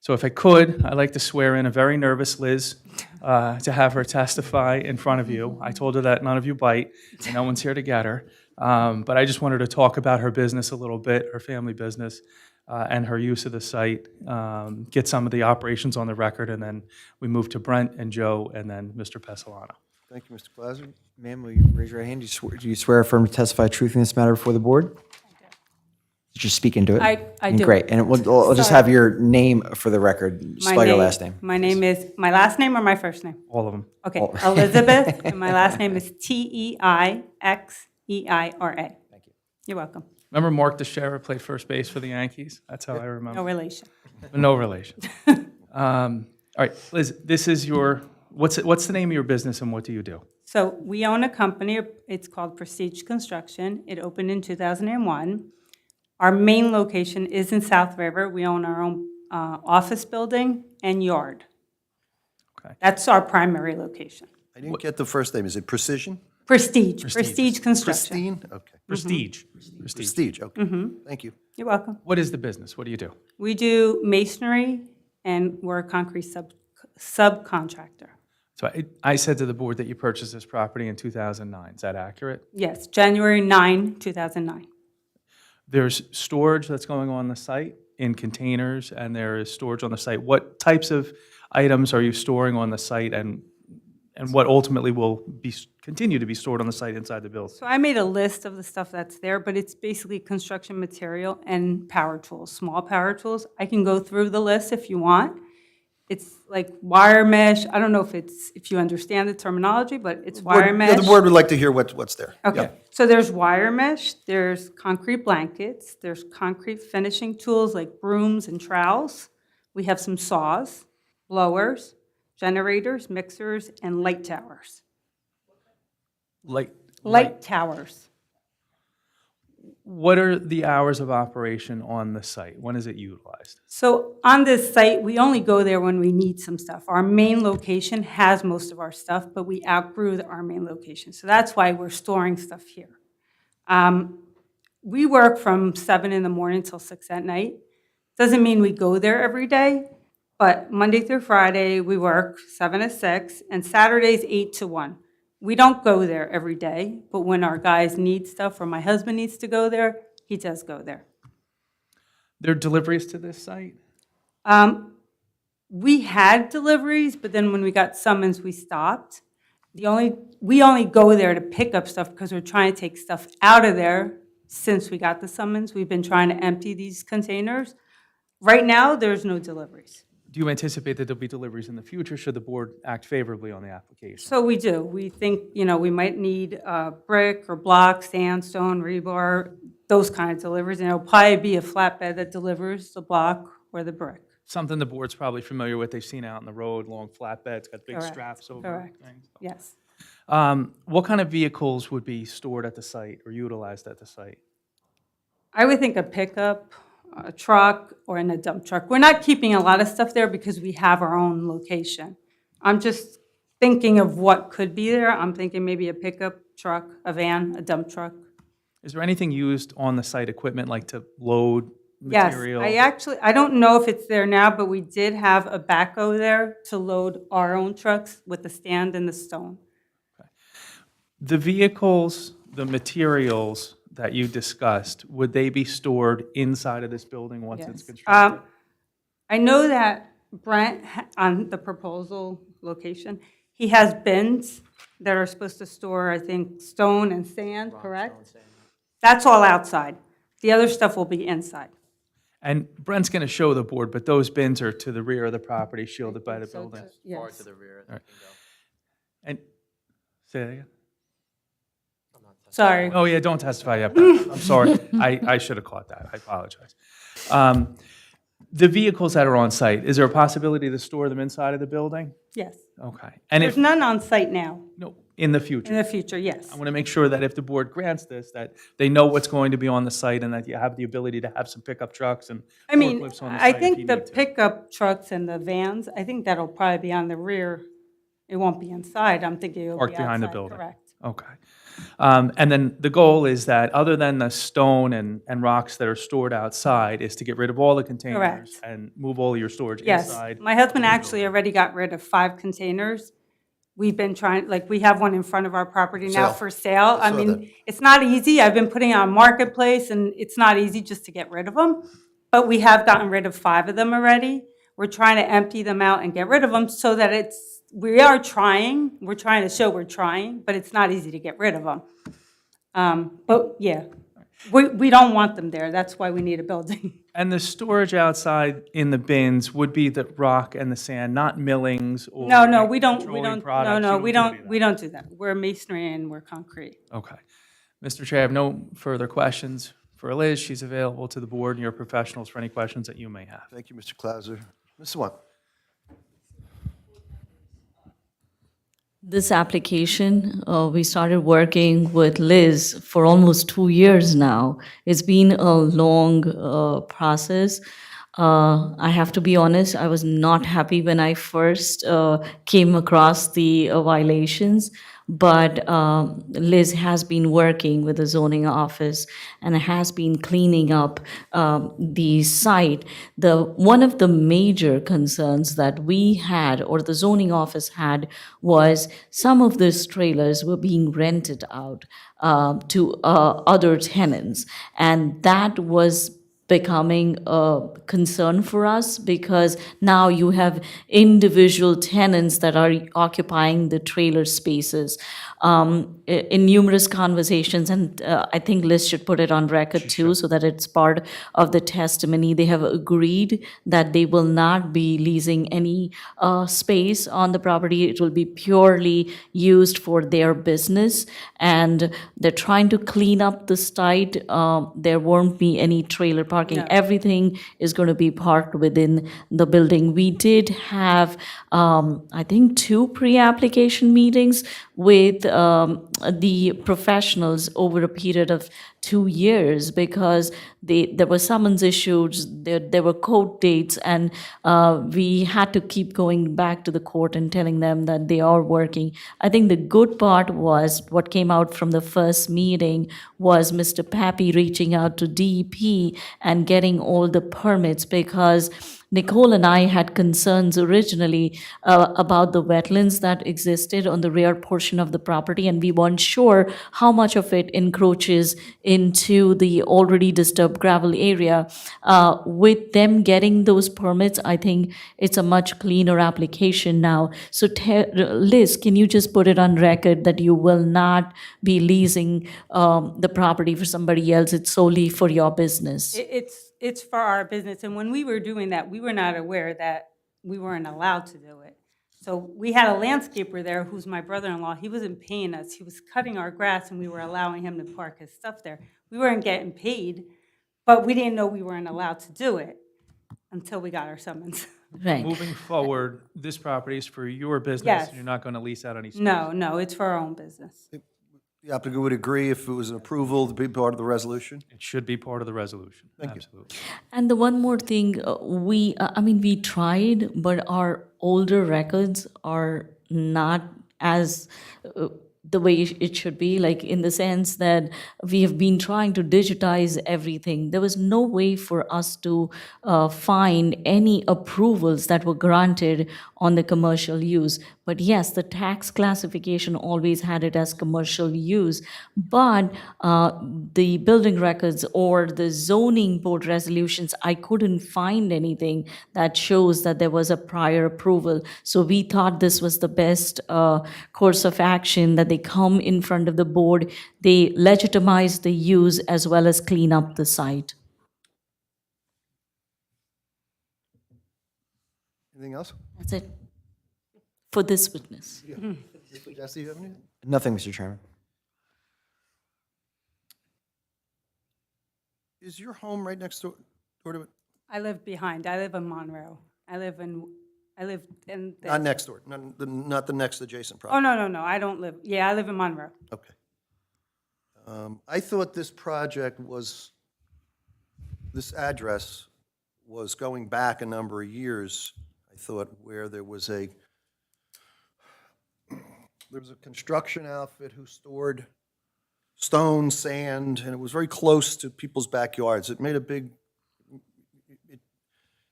So if I could, I'd like to swear in a very nervous Liz to have her testify in front of you. I told her that none of you bite, and no one's here to get her. But I just wanted to talk about her business a little bit, her family business, and her use of the site, get some of the operations on the record, and then we move to Brent and Joe, and then Mr. Pesolano. Thank you, Mr. Klauser. Ma'am, will you raise your hand? Do you swear affirm to testify truth in this matter before the board? Just speak into it. I do. Great. And we'll just have your name for the record. Spell your last name. My name is, my last name or my first name? All of them. Okay, Elizabeth, and my last name is Teixeira. Thank you. You're welcome. Remember Mark Teixeira played first base for the Yankees? That's how I remember. No relation. No relation. All right, Liz, this is your, what's the name of your business and what do you do? So we own a company, it's called Prestige Construction. It opened in 2001. Our main location is in South River. We own our own office building and yard. Okay. That's our primary location. I didn't get the first name. Is it Precision? Prestige Construction. Pristine? Okay. Prestige. Prestige, okay. Thank you. You're welcome. What is the business? What do you do? We do masonry and we're a concrete subcontractor. So I said to the board that you purchased this property in 2009. Is that accurate? Yes, January 9, 2009. There's storage that's going on the site in containers, and there is storage on the site. What types of items are you storing on the site, and what ultimately will continue to be stored on the site inside the building? So I made a list of the stuff that's there, but it's basically construction material and power tools, small power tools. I can go through the list if you want. It's like wire mesh. I don't know if you understand the terminology, but it's wire mesh. The board would like to hear what's there. Okay, Yeah. so there's wire mesh, there's concrete blankets, there's concrete finishing tools like brooms and trowels. We have some saws, blowers, generators, mixers, and light towers. Light towers. What are the hours of operation on the site? When is it utilized? So on this site, we only go there when we need some stuff. Our main location has most of our stuff, but we outgrew our main location. So that's why we're storing stuff here. We work from 7 in the morning till 6 at night. Doesn't mean we go there every day, but Monday through Friday, we work 7 to 6, and Saturdays 8 to 1. We don't go there every day, but when our guys need stuff or my husband needs to go there, he does go there. There are deliveries to this site? We had deliveries, but then when we got summons, we stopped. We only go there to pick up stuff because we're trying to take stuff out of there since we got the summons. We've been trying to empty these containers. Right now, there's no deliveries. Do you anticipate that there'll be deliveries in the future should the board act favorably on the application? So we do. We think, we might need brick or block, sandstone, rebar, those kind of deliveries. And it'll probably be a flatbed that delivers the block or the brick. Something the board's probably familiar with. They've seen out on the road, long flatbeds, got big Correct. straps over Correct. things. Yes. What kind of vehicles would be stored at the site or utilized at the site? I would think a pickup, a truck, or in a dump truck. We're not keeping a lot of stuff there because we have our own location. I'm just thinking of what could be there. I'm thinking maybe a pickup truck, a van, a dump truck. Is there anything used on the site equipment like to load Yes, material? I don't know if it's there now, but we did have a backhoe there to load our own trucks with the stand and the stone. The vehicles, the materials that you discussed, would they be stored inside of this building once it's Yes. constructed? I know that Brent, on the proposal location, he has bins that are supposed to store, I think, stone and sand, correct? That's all outside. The other stuff will be inside. And Brent's going to show the board, but those bins are to the rear of the property, shielded by the So building. yes. And, say that again? Sorry. Oh, yeah, don't testify yet. Brent. I'm sorry. I should have caught that. I apologize. The vehicles that are on site, is there a possibility to store them inside of the building? Yes. Okay. And There's if, none on site now. no, in the In future? the future, yes. I want to make sure that if the board grants this, that they know what's going to be on the site and that you have the ability to have some pickup trucks and I mean, forklifts on the I site if think you the need to. pickup trucks and the vans, I think that'll probably be on the rear. It won't be inside. I'm thinking it'll be Parked outside. behind the building. Correct. Okay. And then the goal is that, other than the stone and rocks that are stored outside, is to get rid of all the containers Correct. and move all your storage Yes. inside. My husband actually already got rid of 5 containers. We've been trying, like, we have one in front of our property now Sale. for sale. I saw mean, that. it's not easy. I've been putting it on Marketplace, and it's not easy just to get rid of them. But we have gotten rid of 5 of them already. We're trying to empty them out and get rid of them so that we are trying. We're trying to show we're trying, but it's not easy to get rid of them. But yeah, We don't want them there. That's why we need a building. And the storage outside in the bins would be the rock and the sand, not millings or No, we don't, petroleum products? no, You we do any of don't, we don't do that. We're masonry and we're concrete. that? Okay. Mr. Chair, I have no further questions for Liz. She's available to the board and your professionals for any questions that you may have. Thank you, Mr. Clauser. Ms. Swan? This application, we started working with Liz for almost 2 years now. It's been a long process. I have to be honest, I was not happy when I first came across the violations, but Liz has been working with the zoning office and has been cleaning up the site. One of the major concerns that we had, or the zoning office had, was some of these trailers were being rented out to other tenants, and that was becoming a concern for us because now you have individual tenants that are occupying the trailer spaces. In numerous conversations, and I think Liz should put it on record too, so that it's part of the testimony, they have agreed that they will not be leasing any space on the property. It will be purely used for their business, and they're trying to clean up the site. There won't be any trailer parking. No. Everything is going to be parked within the building. We did have, I think, 2 pre-application meetings with the professionals over a period of 2 years because there were summons issues, there were court dates, and we had to keep going back to the court and telling them that they are working. I think the good part was what came out from the first meeting was Mr. Pappy reaching out to DEP and getting all the permits because Nicole and I had concerns originally about the wetlands that existed on the rear portion of the property, and we weren't sure how much of it encroaches into the already disturbed gravel area. With them getting those permits, I think it's a much cleaner application now. So Liz, can you just put it on record that you will not be leasing the property for somebody else? It's solely for your business. It's for our business, and when we were doing that, we were not aware that we weren't allowed to do it. So we had a landscaper there who's my brother-in-law. He wasn't paying us. He was cutting our grass, and we were allowing him to park his stuff there. We weren't getting paid, but we didn't know we weren't allowed to do it until we got our summons. Right. Moving forward, this property is for your business. Yes. You're not going to lease out any space. No, it's for our own business. The applicant would agree if it was an approval to be part of the resolution? It should be part of the resolution. Thank you. Absolutely. And the one more thing, we tried, but our older records are not as the way it should be, like in the sense that we have been trying to digitize everything. There was no way for us to find any approvals that were granted on the commercial use. But yes, the tax classification always had it as commercial use. But the building records or the zoning board resolutions, I couldn't find anything that shows that there was a prior approval. So we thought this was the best course of action, that they come in front of the board, they legitimize the use as well as clean up the site. Anything else? That's it for this witness. Jesse, you have anything? Nothing, Mr. Chairman. Is your home right next door to it? I live behind. I live in Monroe. I live in Not next door, not the next adjacent Oh, property? no, I don't live, I live in Monroe. Okay. I thought this project this address was going back a number of years, I thought, where there was a construction outfit who stored stone, sand, and it was very close to people's backyards. It made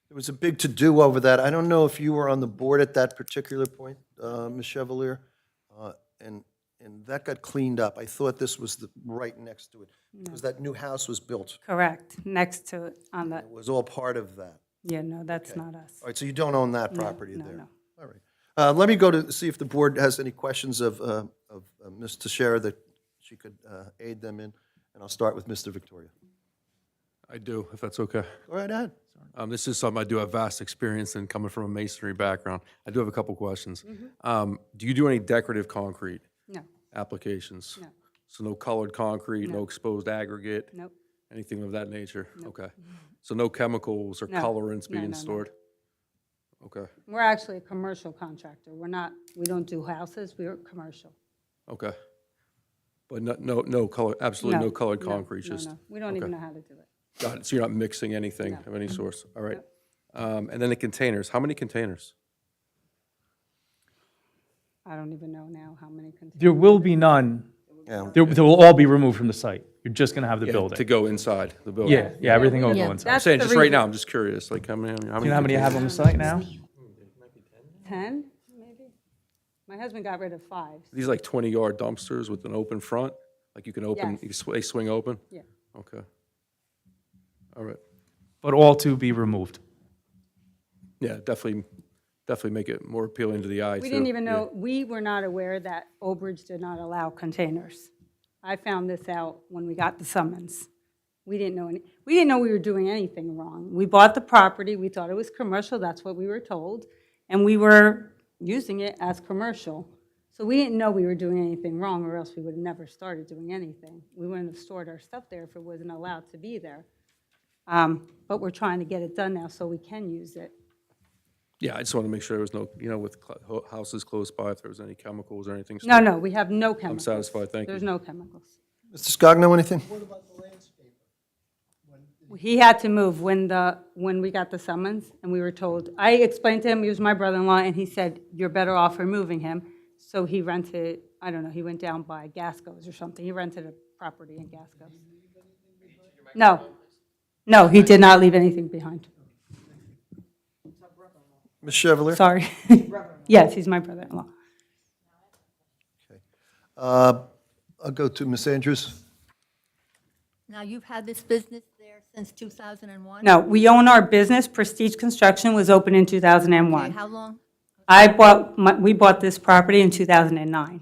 there was a big to-do over that. I don't know if you were on the board at that particular point, Ms. Chevalier, and that got cleaned up. I thought this was right next to it, because that new house was built. Correct, next to it on the, It was all part of that. yeah, no, that's not us. All right, so you don't own that No, property no, there? no. All right. Let me go to see if the board has any questions of Ms. Teixeira that she could aid them in. And I'll start with Mr. Victoria. I do, if that's okay. Go right ahead. This is something I do have vast experience in, coming from a masonry background. I do have a couple questions. Do you do any decorative concrete No, applications? no, So no colored concrete, no No. exposed aggregate, nope. anything of that nature? Okay. So no chemicals or No. colorants No, being no, no. stored? Okay, We're actually a commercial contractor. We don't do houses, we're commercial. okay. But no color, absolutely no colored no, concrete, no, just? no. We don't even know how to do it. Got it, so you're not mixing anything No. of any source, all right. And then the containers, how many containers? I don't even know now how many containers. There will be none. Yeah. They will all be removed from the site. You're just going to have the Yeah, building. to go inside the building? Yeah, everything will Yeah. go inside. I'm That's saying, the just right reason- now, I'm just curious, like, how many? Do you know how many you have on the site now? 10, maybe? My husband got rid of 5. These like 20-yard dumpsters with an open front? Like you can open, Yes. they swing open? Yeah. Okay. All right. But all to be removed. Yeah, definitely make it more appealing to the eye, too. We didn't even Yeah. know, we were not aware that Obridge did not allow containers. I found this out when we got the summons. We didn't know we were doing anything wrong. We bought the property, we thought it was commercial, that's what we were told, and we were using it as commercial. So we didn't know we were doing anything wrong, or else we would have never started doing anything. We wouldn't have stored our stuff there if it wasn't allowed to be there. But we're trying to get it done now so we can use it. Yeah, I just want to make sure there was no, with houses close by, if there was any chemicals or anything. No, no, we have no chemicals. satisfied, thank you. There's no chemicals. Mr. Scogno, anything? He had to move when we got the summons, and we were told, I explained to him, he was my brother-in-law, and he said, you're better off removing him. So he rented, I don't know, he went down by Gasco's or something. He rented a property in Gasco's. No, he did not leave anything behind. Ms. Chevalier? Sorry. Yes, he's my brother-in-law. I'll go to Ms. Andrews. Now, you've had this business there since 2001? No, we own our business. Prestige Construction was opened in Okay, 2001. how long? We bought this property in 2009.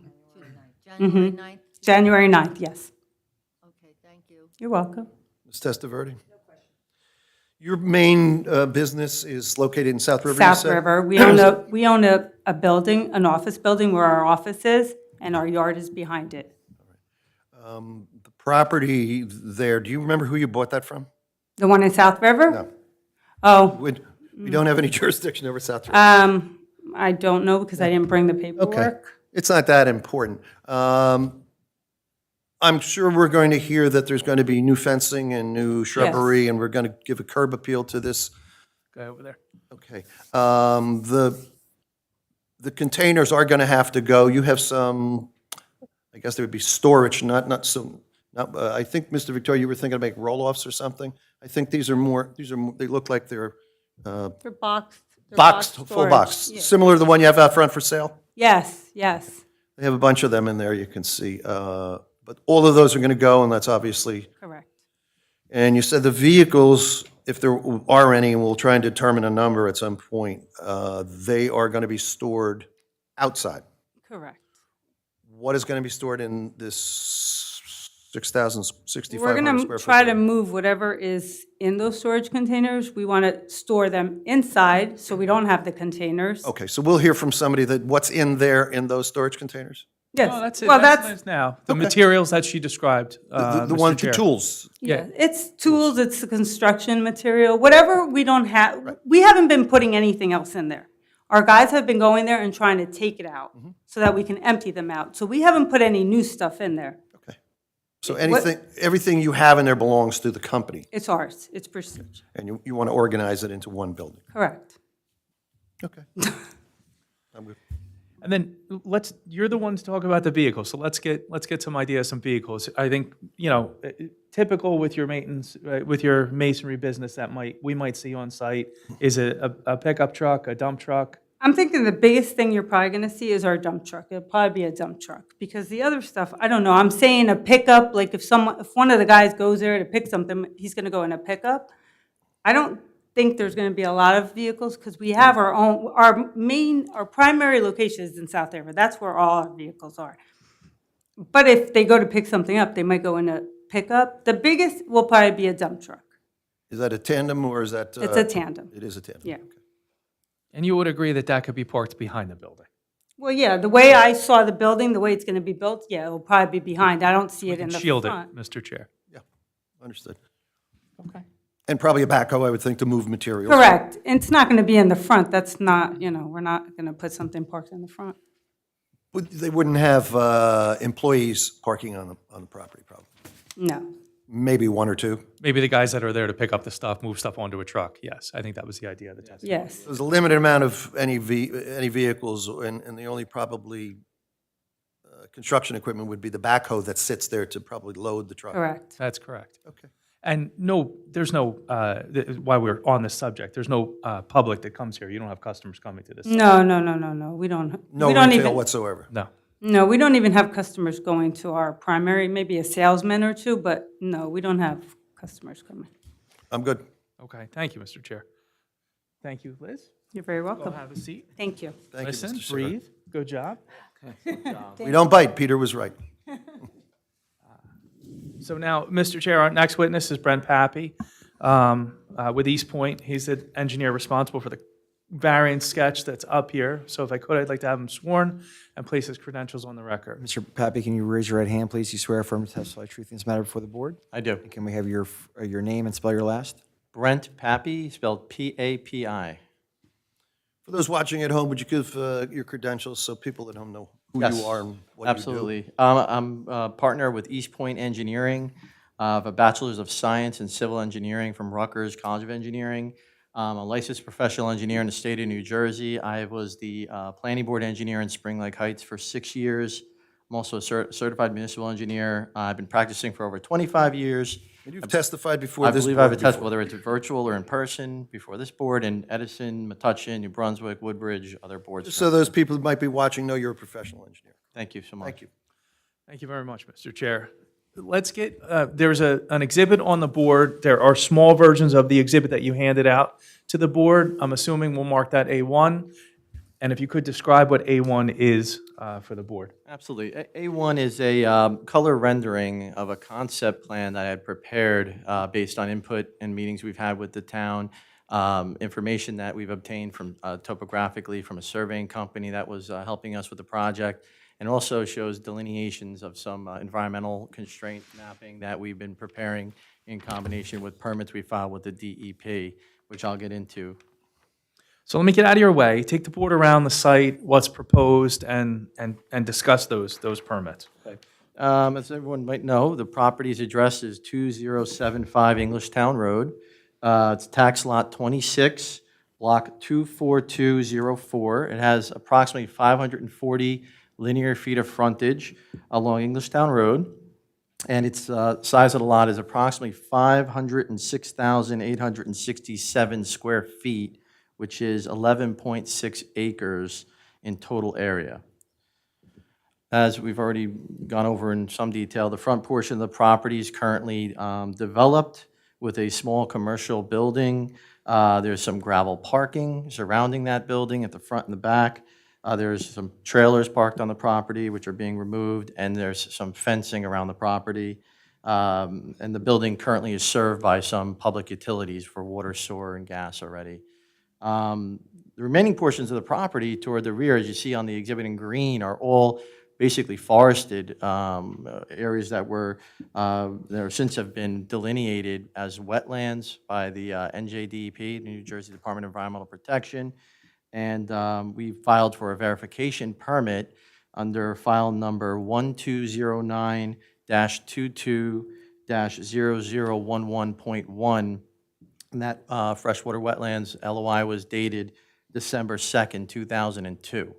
January 9th? January 9th, yes. Okay, thank you. You're welcome. Ms. Testaverde? Your main business is located in South River, you South said? River. We own a building, an office building where our office is, and our yard is behind it. The property there, do you remember who you bought that from? The one in South River? No. Oh, We don't have any jurisdiction over South River. I don't know because I didn't bring the Okay, paperwork. it's not that important. I'm sure we're going to hear that there's going to be new fencing and new shrubbery, and we're going to give a curb appeal to this. Guy over there. Okay. The containers are going to have to go. You have some, I guess there would be storage, I think, Mr. Victoria, you were thinking of make roll-offs or something? I think these are more, they look like they're They're boxed. They're boxed, full storage. box, Yeah. similar to the one you have out front for sale? Yes, yes, They have a bunch of them in there, you can see. But all of those are going to go, and that's obviously, correct. and you said the vehicles, if there are any, and we'll try and determine a number at some point, they are going to be stored outside. Correct. What is going to be stored in this 6,065 We're square going foot? to try to building? move whatever is in those storage containers. We want to store them inside, so we don't have the containers. Okay, so we'll hear from somebody that what's in there in those storage containers? Yes. Oh, that's it. Well, That's that's, nice now. The Okay. materials that she described, The Mr. one, the Chair. tools? yeah, it's tools, it's the construction material, whatever we don't have, we haven't been putting anything else in there. Our guys have been going there and trying to take it out so that we can empty them out. So we haven't put any new stuff in there. Okay. So anything, everything you have in there belongs to the company, It's ours, it's Prestige. and you want to organize it into one building? Correct. Okay. I'm good. And then you're the ones to talk about the vehicles, so let's get some ideas, some vehicles. I think, typical with your maintenance, with your masonry business that we might see on site, is it a pickup truck, a dump truck? I'm thinking the biggest thing you're probably gonna see is our dump truck. It'll probably be a dump truck, because the other stuff, I don't know, I'm saying a pickup, like if one of the guys goes there to pick something, he's gonna go in a pickup. I don't think there's gonna be a lot of vehicles, because we have our primary location is in South River. That's where all our vehicles are. But if they go to pick something up, they might go in a pickup. The biggest will probably be a dump truck. Is that a tandem or is that? It's a tandem. It is a tandem. Yeah. And you would agree that that could be parked behind the building? Well, yeah, the way I saw the building, the way it's going to be built, yeah, it'll probably be behind. I don't see We it in can the shield it, front. Mr. Chair. Understood. Okay. And probably a backhoe, I would think, to move materials. Correct. It's not going to be in the front. That's not, we're not going to put something parked in the front. They wouldn't have employees parking on the property, probably. No. Maybe one or two. Maybe the guys that are there to pick up the stuff, move stuff onto a truck. Yes, I think that was the idea of the test. Yes. There's a limited amount of any vehicles, and the only probably construction equipment would be the backhoe that sits there to probably load the truck. Correct. That's correct. Okay. And no, there's no, while we're on this subject, there's no public that comes here. You don't have customers coming to this. site. No. We don't. No we don't retail even, whatsoever. No. No, we don't even have customers going to our primary, maybe a salesman or two, but no, we don't have customers coming. I'm good. Okay, thank you, Mr. Chair. Thank you, Liz. You're very Go welcome. have a seat. Thank you. Thank you, Listen, Mr. Sarah. breathe. Good job. We don't bite. Peter was right. So now, Mr. Chair, our next witness is Brent Pappy with East Point. He's the engineer responsible for the variance sketch that's up here. So if I could, I'd like to have him sworn and place his credentials on the record. Mr. Pappy, can you raise your right hand, please? You swear affirm to testify the truth in this matter before the board? I do. And can we have your name and spell your last? Brent Pappy, spelled P-A-P-I. For those watching at home, would you give your credentials so people at home know who Yes, you are and what absolutely. you do? I'm a partner with East Point Engineering. I have a Bachelor's of Science in Civil Engineering from Rutgers College of Engineering. I'm a licensed professional engineer in the state of New Jersey. I was the planning board engineer in Spring Lake Heights for 6 years. I'm also a certified municipal engineer. I've been practicing for over 25 years. And you've testified before I this believe board I've testified, before. whether it's virtual or in person, before this board, in Edison, Metuchen, New Brunswick, Woodbridge, other boards. Just so those people who might be watching know you're a professional engineer. Thank you so much. Thank you. Thank you very much, Mr. Chair. Let's get, there's an exhibit on the board. There are small versions of the exhibit that you handed out to the board. I'm assuming we'll mark that A1. And if you could describe what A1 is for the board. Absolutely. A1 is a color rendering of a concept plan that I had prepared based on input and meetings we've had with the town, information that we've obtained from topographically from a surveying company that was helping us with the project, and also shows delineations of some environmental constraint mapping that we've been preparing in combination with permits we filed with the DEP, which I'll get into. So let me get out of your way, take the board around the site, what's proposed, and discuss those permits. As everyone might know, the property's address is 2075 Englishtown Road. It's tax lot 26, block 24204. It has approximately 540 linear feet of frontage along Englishtown Road. And its size of the lot is approximately 506,867 square feet, which is 11.6 acres in total area. As we've already gone over in some detail, the front portion of the property is currently developed with a small commercial building. There's some gravel parking surrounding that building at the front and the back. There's some trailers parked on the property which are being removed, and there's some fencing around the property. And the building currently is served by some public utilities for water, sewer, and gas already. The remaining portions of the property toward the rear, as you see on the exhibit in green, are all basically forested areas that since have been delineated as wetlands by the NJDEP, the New Jersey Department of Environmental Protection. And we filed for a verification permit under file number 1209-22-0011.1. And that freshwater wetlands LOI was dated December 2nd, 2002.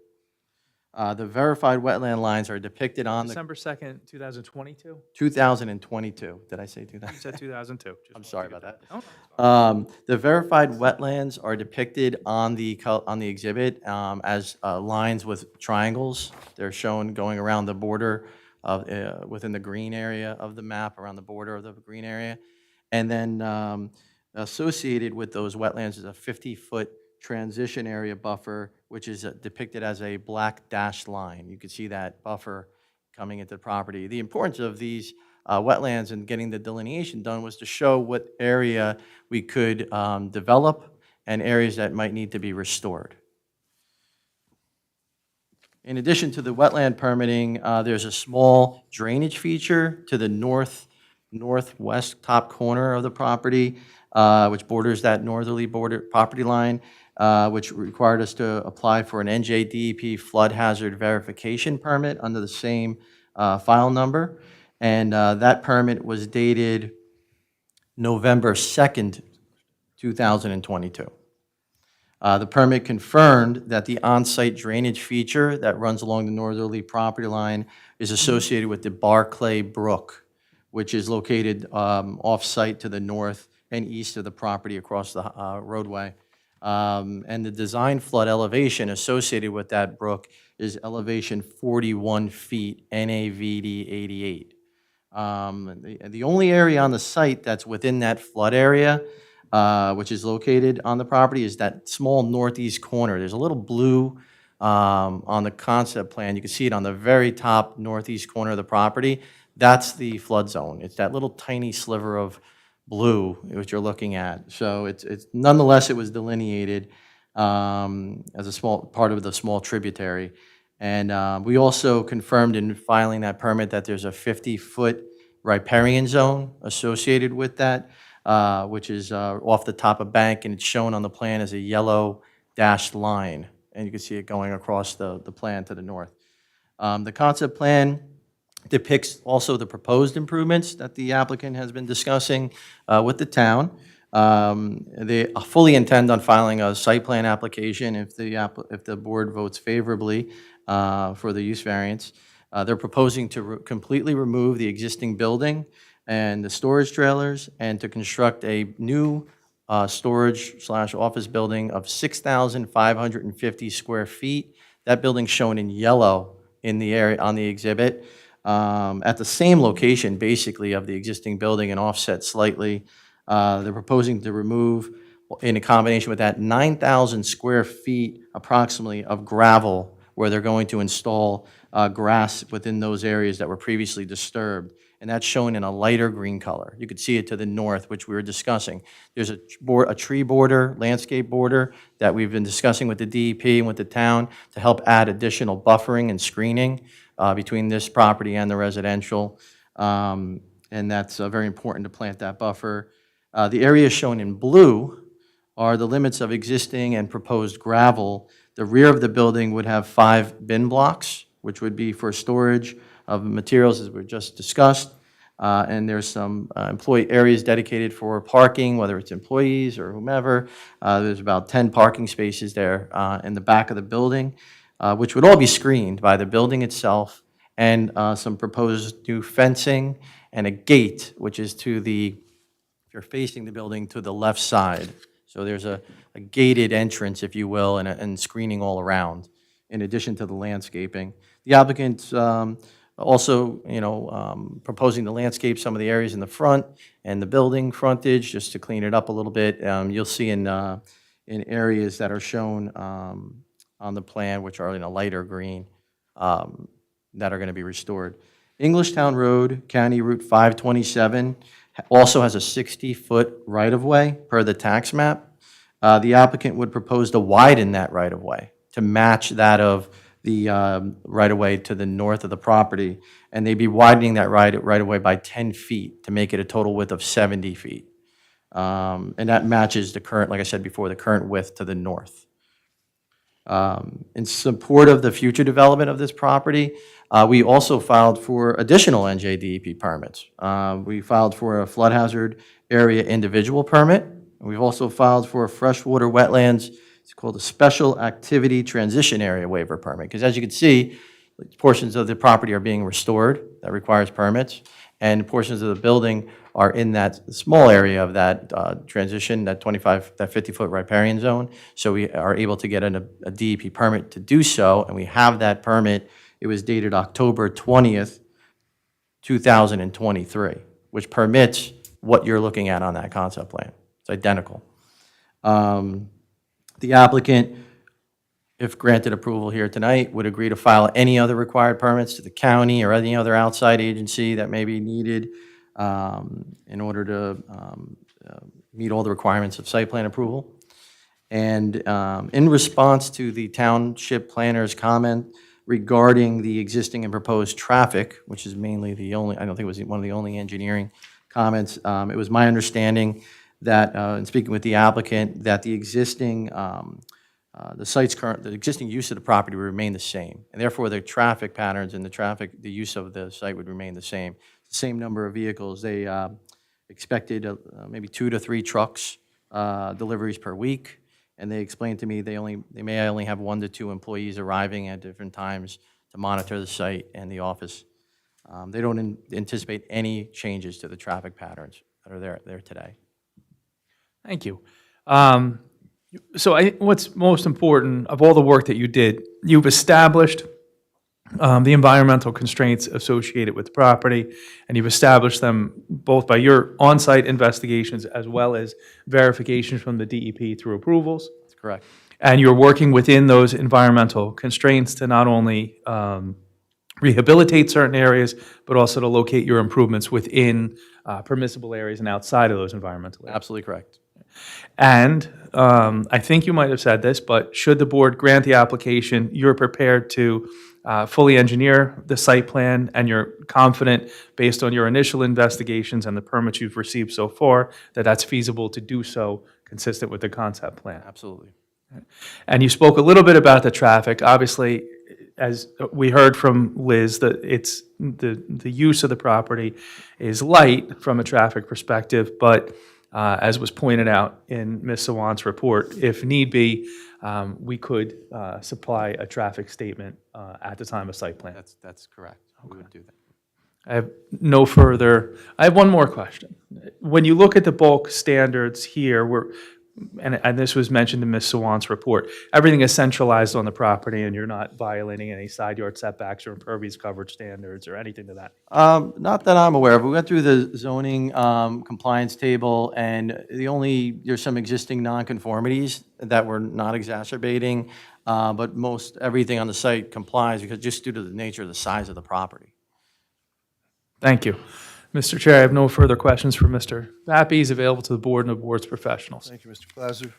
The verified wetland lines are depicted on the December 2nd, 2022? 2022. Did I say 2000? You said 2002. I'm sorry about that. Oh, The verified wetlands are depicted on the exhibit as lines with triangles. They're shown going around the border of within the green area of the map, around the border of the green area. And then associated with those wetlands is a 50-foot transition area buffer, which is depicted as a black dashed line. You can see that buffer coming into the property. The importance of these wetlands and getting the delineation done was to show what area we could develop and areas that might need to be restored. In addition to the wetland permitting, there's a small drainage feature to the northwest top corner of the property, which borders that northerly border property line, which required us to apply for an NJDEP flood hazard verification permit under the same file number. And that permit was dated November 2nd, 2022. The permit confirmed that the on-site drainage feature that runs along the northerly property line is associated with the Barclay Brook, which is located off-site to the north and east of the property across the roadway. And the design flood elevation associated with that brook is elevation 41 feet, NAVD 88. The only area on the site that's within that flood area, which is located on the property, is that small northeast corner. There's a little blue on the concept plan. You can see it on the very top northeast corner of the property. That's the flood zone. It's that little tiny sliver of blue which you're looking at. So it's nonetheless, it was delineated as a small part of the small tributary. And we also confirmed in filing that permit that there's a 50-foot riparian zone associated with that, which is off the top of bank, and it's shown on the plan as a yellow dashed line. And you can see it going across the plan to the north. The concept plan depicts also the proposed improvements that the applicant has been discussing with the town. They fully intend on filing a site plan application if the board votes favorably for the use variance. They're proposing to completely remove the existing building and the storage trailers and to construct a new storage/office building of 6,550 square feet. That building's shown in yellow in the area on the exhibit, at the same location basically of the existing building and offset slightly. They're proposing to remove, in a combination with that, 9,000 square feet approximately of gravel where they're going to install grass within those areas that were previously disturbed. And that's shown in a lighter green color. You could see it to the north, which we were discussing. There's a tree border, landscape border, that we've been discussing with the DEP and with the town to help add additional buffering and screening between this property and the residential. And that's very important to plant that buffer. The areas shown in blue are the limits of existing and proposed gravel. The rear of the building would have 5 bin blocks, which would be for storage of materials, as we just discussed. And there's some employee areas dedicated for parking, whether it's employees or whomever. There's about 10 parking spaces there in the back of the building, which would all be screened by the building itself and some proposed new fencing and a gate, which is to the, if you're facing the building, to the left side. So there's a gated entrance, if you will, and screening all around, in addition to the landscaping. The applicant's also, proposing to landscape some of the areas in the front and the building frontage, just to clean it up a little bit. You'll see in areas that are shown on the plan, which are in a lighter green, that are going to be restored. Englishtown Road, County Route 527, also has a 60-foot right-of-way per the tax map. The applicant would propose to widen that right-of-way to match that of the right-of-way to the north of the property, and they'd be widening that right-of-way by 10 feet to make it a total width of 70 feet. And that matches the current, like I said before, the current width to the north. In support of the future development of this property, we also filed for additional NJDEP permits. We filed for a flood hazard area individual permit. We've also filed for a freshwater wetlands, it's called a special activity transition area waiver permit. Because as you can see, portions of the property are being restored, that requires permits, and portions of the building are in that small area of that transition, that 50-foot riparian zone. So we are able to get a DEP permit to do so, and we have that permit. It was dated October 20th, 2023, which permits what you're looking at on that concept plan. It's identical. The applicant if granted approval here tonight, would agree to file any other required permits to the county or any other outside agency that may be needed in order to meet all the requirements of site plan approval. And in response to the township planner's comment regarding the existing and proposed traffic, which is mainly the only, I don't think it was one of the only engineering comments, it was my understanding that, in speaking with the applicant, that the existing, the existing use of the property would remain the same. And therefore, the traffic patterns and the use of the site would remain the same. Same number of vehicles. They expected maybe 2 to 3 trucks deliveries per week. And they explained to me they may only have 1 to 2 employees arriving at different times to monitor the site and the office. They don't anticipate any changes to the traffic patterns that are there today. Thank you. So what's most important of all the work that you did, you've established the environmental constraints associated with the property, and you've established them both by your on-site investigations as well as verifications from the DEP through approvals. That's correct. And you're working within those environmental constraints to not only rehabilitate certain areas, but also to locate your improvements within permissible areas and outside of those environmental areas. Absolutely correct. And I think you might have said this, but should the board grant the application, you're prepared to fully engineer the site plan, and you're confident, based on your initial investigations and the permits you've received so far, that that's feasible to do so consistent with the concept plan. Absolutely. And you spoke a little bit about the traffic. Obviously, as we heard from Liz, that it's the use of the property is light from a traffic perspective, but as was pointed out in Ms. Sawant's report, if need be, we could supply a traffic statement at the time of site plan. That's correct. We would do that. I have one more question. When you look at the bulk standards here, and this was mentioned in Ms. Sawant's report, everything is centralized on the property, and you're not violating any side yard setbacks or impervious coverage standards or anything to that. Not that I'm aware of. We went through the zoning compliance table, and there's some existing nonconformities that we're not exacerbating, but most everything on the site complies because just due to the nature of the size of the property. Thank you. Mr. Chair, I have no further questions for Mr. Pappy. He's available to the board and the board's professionals. Thank you, Mr. Clauser.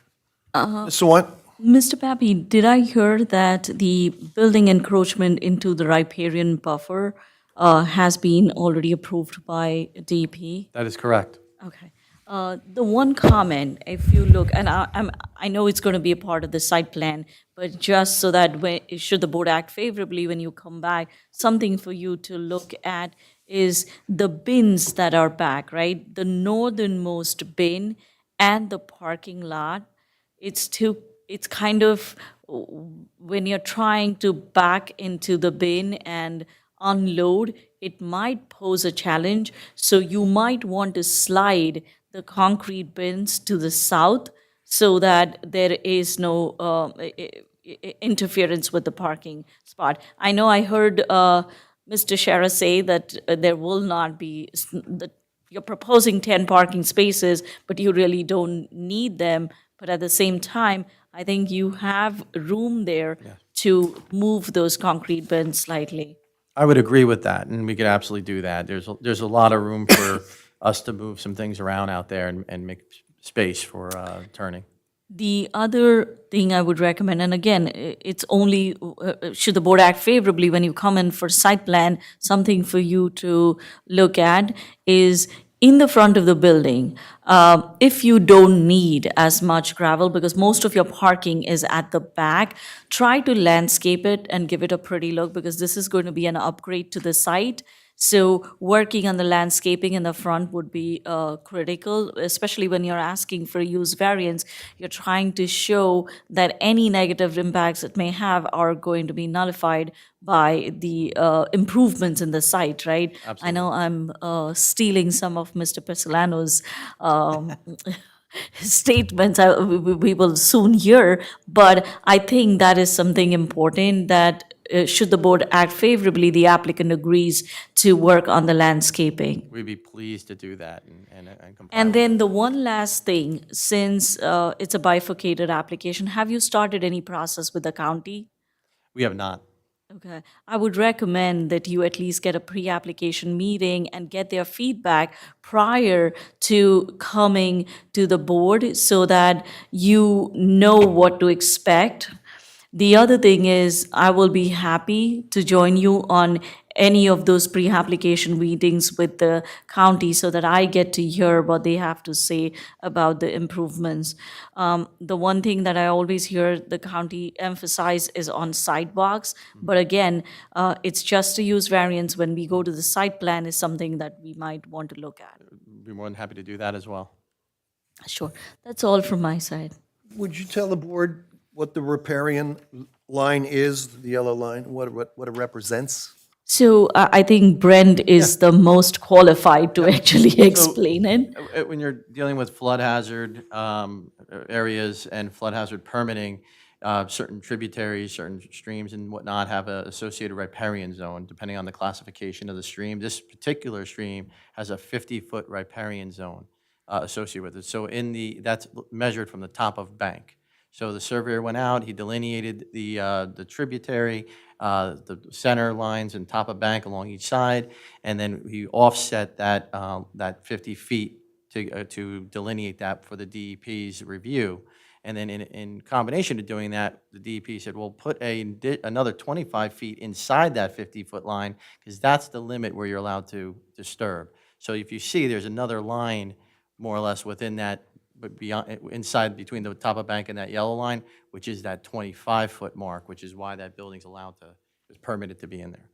Ms. Sawant? Mr. Pappy, did I hear that the building encroachment into the riparian buffer has been already approved by DEP? That is correct. Okay. The one comment, if you look, and I know it's going to be a part of the site plan, but just so that should the board act favorably when you come back, something for you to look at is the bins that are back, right? The northernmost bin and the parking lot. It's kind of, when you're trying to back into the bin and unload, it might pose a challenge. So you might want to slide the concrete bins to the south so that there is no interference with the parking spot. I know I heard Mr. Shara say that there will not be, you're proposing 10 parking spaces, but you really don't need them. But at the same time, I think you have room there to move those concrete bins slightly. I would agree with that, and we could absolutely do that. There's a lot of room for us to move some things around out there and make space for turning. The other thing I would recommend, and again, it's only, should the board act favorably when you come in for site plan, something for you to look at is in the front of the building, if you don't need as much gravel, because most of your parking is at the back, try to landscape it and give it a pretty look, because this is going to be an upgrade to the site. So working on the landscaping in the front would be critical, especially when you're asking for use variance. You're trying to show that any negative impacts it may have are going to be nullified by the improvements in the site, right? Absolutely. I know I'm stealing some of Mr. Pesolano's statements we will soon hear, but I think that is something important, that should the board act favorably, the applicant agrees to work on the landscaping. We'd be pleased to do that and comply. And with then the one last thing, since it's a bifurcated application, have you started any process with the county? We have not. Okay, I would recommend that you at least get a pre-application meeting and get their feedback prior to coming to the board so that you know what to expect. The other thing is, I will be happy to join you on any of those pre-application meetings with the county so that I get to hear what they have to say about the improvements. The one thing that I always hear the county emphasize is on sidewalks, but again, it's just a use variance. When we go to the site plan is something that we might want to look at. Be more than happy to do that as well. Sure, that's all from my side. Would you tell the board what the riparian line is, the yellow line, what it represents? So I think Brent is the most qualified to actually explain it. When you're dealing with flood hazard areas and flood hazard permitting, certain tributaries, certain streams and whatnot have an associated riparian zone, depending on the classification of the stream. This particular stream has a 50-foot riparian zone associated with it. So that's measured from the top of bank. So the surveyor went out, he delineated the tributary, the center lines and top of bank along each side, and then he offset that 50 feet to delineate that for the DEP's review. And then in combination to doing that, the DEP said, well, put another 25 feet inside that 50-foot line, because that's the limit where you're allowed to disturb. So if you see, there's another line more or less within that, but beyond, inside between the top of bank and that yellow line, which is that 25-foot mark, which is why that building's is permitted to be in there.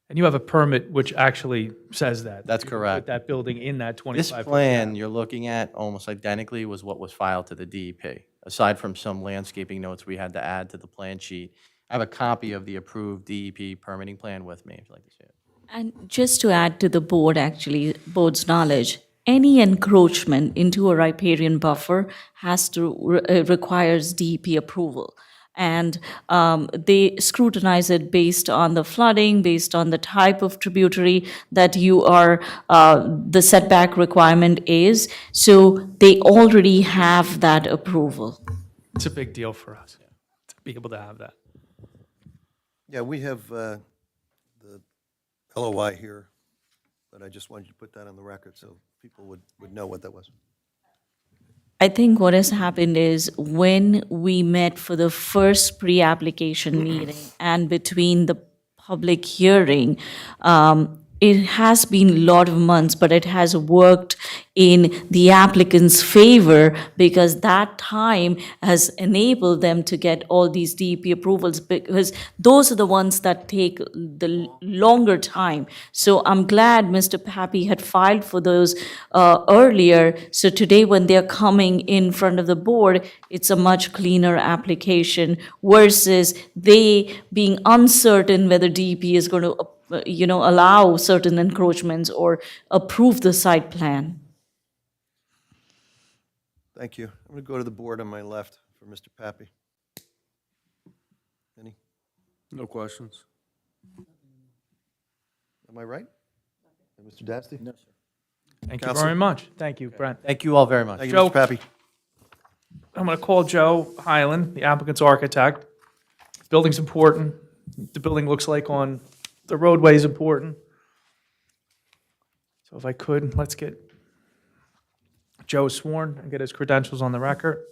And you have a permit which actually says that. That's You correct. Put that building in that 25. This plan you're looking at almost identically was what was filed to the DEP, aside from some landscaping notes we had to add to the plan sheet. I have a copy of the approved DEP permitting plan with me, if you'd like to see it. And just to add to the board, actually, board's knowledge, any encroachment into a riparian buffer requires DEP approval. And they scrutinize it based on the flooding, based on the type of tributary that you are, the setback requirement is. So they already have that approval. It's a big deal for us to be able to have that. Yeah, we have the LOI here, but I just wanted you to put that on the record so people would know what that was. I think what has happened is when we met for the first pre-application meeting and between the public hearing, it has been a lot of months, but it has worked in the applicant's favor because that time has enabled them to get all these DEP approvals, because those are the ones that take the longer time. So I'm glad Mr. Pappy had filed for those earlier. So today when they're coming in front of the board, it's a much cleaner application versus they being uncertain whether DEP is going to allow certain encroachments or approve the site plan. Thank you. I'm going to go to the board on my left for Mr. Pappy. Any? No questions. Am I right? And Mr. Dasty? No, sir. Thank you Counselor? very much. Thank you, Brent. Thank you all very much. Thank you, Joe. Mr. Pappy. I'm going to call Joe Highland, the applicant's architect. Building's important. The building looks like on the roadway is important. So if I could, let's get Joe sworn and get his credentials on the record.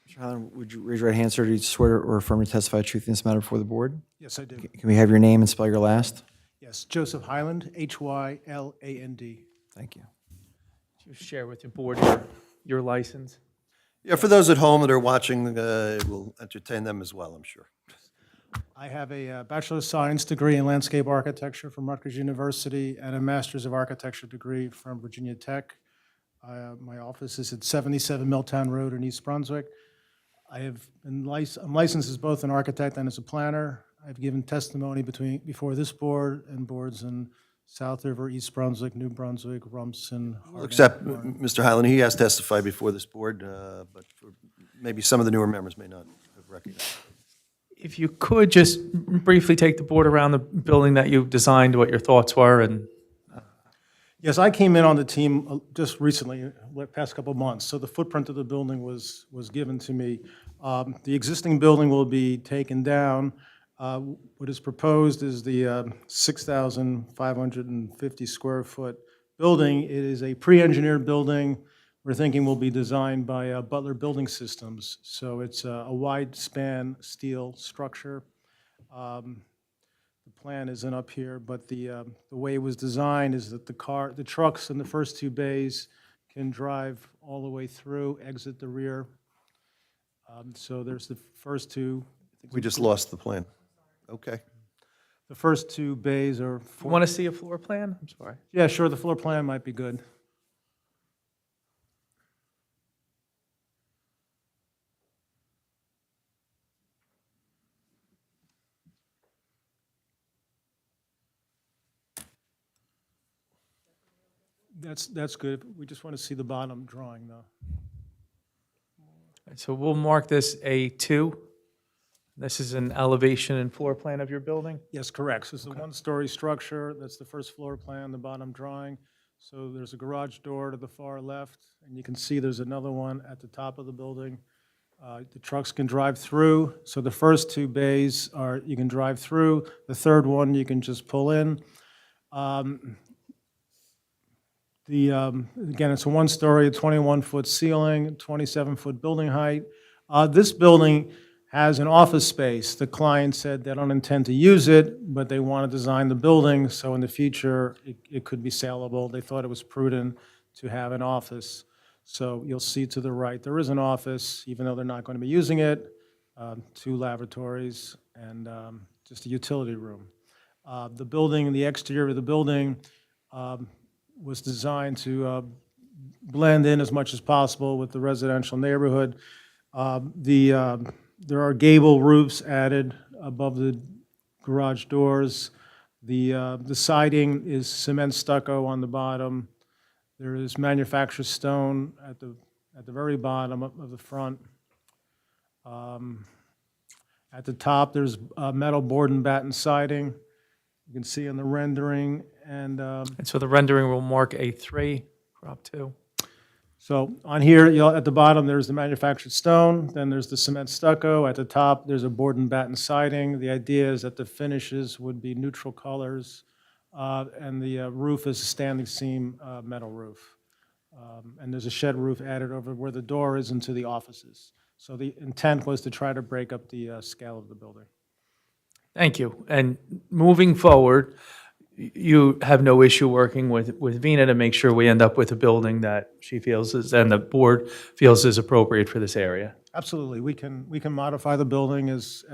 Mr. Highland, would you raise your right hand, sir? Do you swear or affirm to testify the truth in this matter before the board? Yes, I do. Can we have your name and spell your last? Yes, Joseph Hyland, Hyland. Thank you. Just share with your board your license. Yeah, for those at home that are watching, we'll entertain them as well, I'm sure. I have a Bachelor of Science degree in Landscape Architecture from Rutgers University and a Master's of Architecture degree from Virginia Tech. My office is at 77 Milltown Road in East Brunswick. I'm licensed as both an architect and as a planner. I've given testimony before this board and boards in South River, East Brunswick, New Brunswick, Rumson, Hardin, Except Warren. Mr. Highland, he has testified before this board, but maybe some of the newer members may not recognize. If you could just briefly take the board around the building that you designed, what your thoughts were, and Yes, I came in on the team just recently, past couple of months, so the footprint of the building was given to me. The existing building will be taken down. What is proposed is the 6,550 square foot building. It is a pre-engineered building. We're thinking will be designed by Butler Building Systems. So it's a wide span steel structure. The plan isn't up here, but the way it was designed is that the trucks in the first two bays can drive all the way through, exit the rear. So there's the first two. We just lost the plan. Okay. The first two bays are. you want to see a floor plan? I'm sorry. Yeah, sure, the floor plan might be good. That's good. We just want to see the bottom drawing, though. So we'll mark this A2. This is an elevation and floor plan of your building? Yes, correct. So it's a one-story structure. That's the first floor plan, the bottom drawing. So there's a garage door to the far left, and you can see there's another one at the top of the building. The trucks can drive through. So the first two bays are, you can drive through. The third one, you can just pull in. Again, it's a one-story, 21-foot ceiling, 27-foot building height. This building has an office space. The client said they don't intend to use it, but they want to design the building, so in the future, it could be saleable. They thought it was prudent to have an office. So you'll see to the right, there is an office, even though they're not going to be using it, 2 lavatories, and just a utility room. The building, the exterior of the building, was designed to blend in as much as possible with the residential neighborhood. There are gable roofs added above the garage doors. The siding is cement stucco on the bottom. There is manufactured stone at the very bottom of the front. At the top, there's metal board and batten siding. You can see in the rendering, and so the rendering will mark A3, crop 2. so on here, at the bottom, there's the manufactured stone, then there's the cement stucco. At the top, there's a board and batten siding. The idea is that the finishes would be neutral colors, and the roof is a standing seam metal roof. And there's a shed roof added over where the door is into the offices. So the intent was to try to break up the scale of the building. Thank you. And moving forward, you have no issue working with Vina to make sure we end up with a building that she feels is, and the board feels is appropriate for this area? Absolutely. We can modify the building as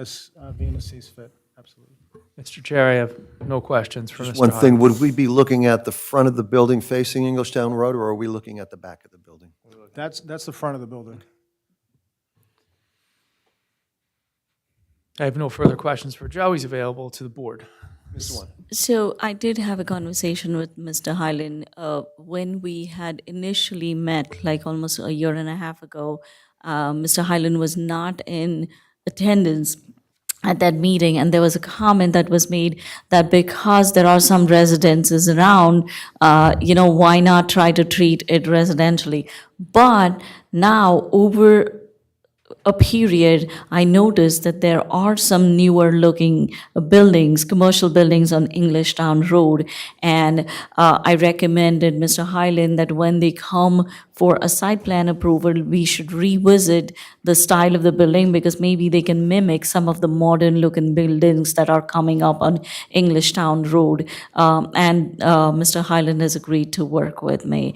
Vina sees fit. Absolutely. Mr. Chair, I have no questions for Just Mr. one thing, Hyde. would we be looking at the front of the building facing Englishtown Road, or are we looking at the back of the building? That's the front of the building. I have no further questions for Joe. He's available to the board. Mr. One. So I did have a conversation with Mr. Hyland when we had initially met, like almost a year and a half ago. Mr. Hyland was not in attendance at that meeting, and there was a comment that was made that because there are some residences around, why not try to treat it residentially? But now, over a period, I noticed that there are some newer looking buildings, commercial buildings on Englishtown Road. And I recommended Mr. Hyland that when they come for a site plan approval, we should revisit the style of the building because maybe they can mimic some of the modern looking buildings that are coming up on Englishtown Road. And Mr. Hyland has agreed to work with me.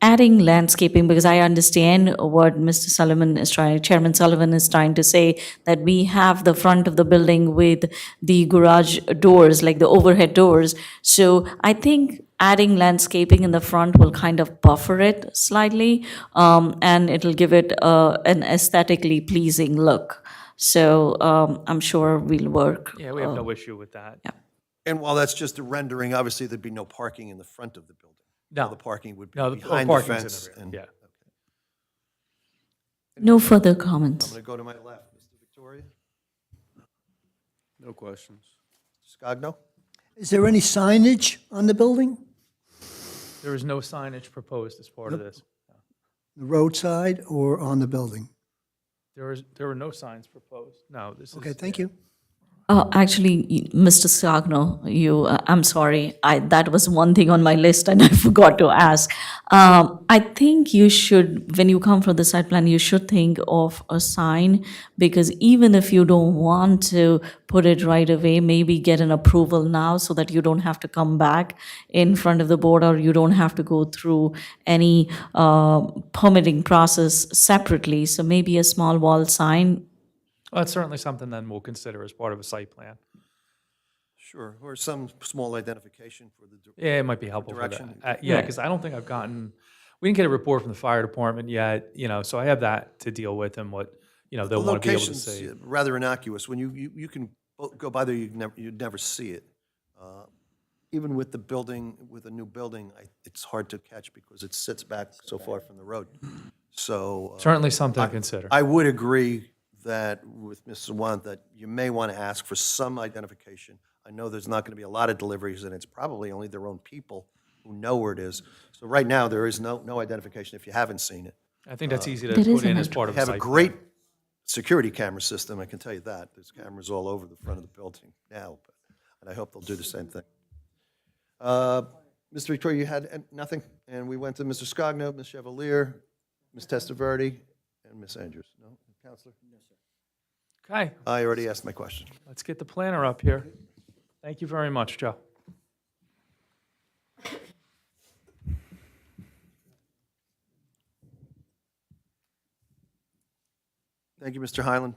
Adding landscaping, because I understand what Mr. Sullivan is trying, Chairman Sullivan is trying to say, that we have the front of the building with the garage doors, like the overhead doors. So I think adding landscaping in the front will kind of buffer it slightly, and it'll give it an aesthetically pleasing look. So I'm sure we'll work. Yeah, we have no issue with that. Yeah. And while that's just a rendering, obviously, there'd be no parking in the front of the building. No. All the parking would be No, the behind the parking's in fence. the rear, and- yeah. No further I'm comments. going to go to my left, Mr. for you. No questions. Scogno? Is there any signage on the building? There is no signage proposed as part of this. The roadside or on the building? There were no signs proposed. No, this is. Okay, thank you. Actually, Mr. Sagno, I'm sorry, that was one thing on my list and I forgot to ask. I think you should, when you come for the site plan, you should think of a sign, because even if you don't want to put it right away, maybe get an approval now so that you don't have to come back in front of the board, or you don't have to go through any permitting process separately. So maybe a small wall sign. Well, that's certainly something then we'll consider as part of a site plan. Sure, or some small identification for the. Yeah, it might be helpful for Direction. that. Yeah, because I don't think I've gotten, we didn't get a report from the fire department yet, so I have that to deal with and what, they'll The want to be able to location's see. rather innocuous. When you can go by there, you'd never see it. Even with the building, with a new building, it's hard to catch because it sits back so far from the road. So. Certainly something to consider. I would agree that with Ms. Sawant, that you may want to ask for some identification. I know there's not going to be a lot of deliveries, and it's probably only their own people who know where it is. So right now, there is no identification if you haven't seen it. I think that's easy to There is put in an as part of They a have a site plan. great security camera system, I can tell you that. There's cameras all over the front of the building now, and I hope they'll do the same thing. Mr. Victoria, you had nothing? And we went to Mr. Scogno, Ms. Chevalier, Ms. Testaverde, and Ms. Andrews. No? Counselor? Okay, I already asked my question. let's get the planner up here. Thank you very much, Joe. Thank you, Mr. Highland.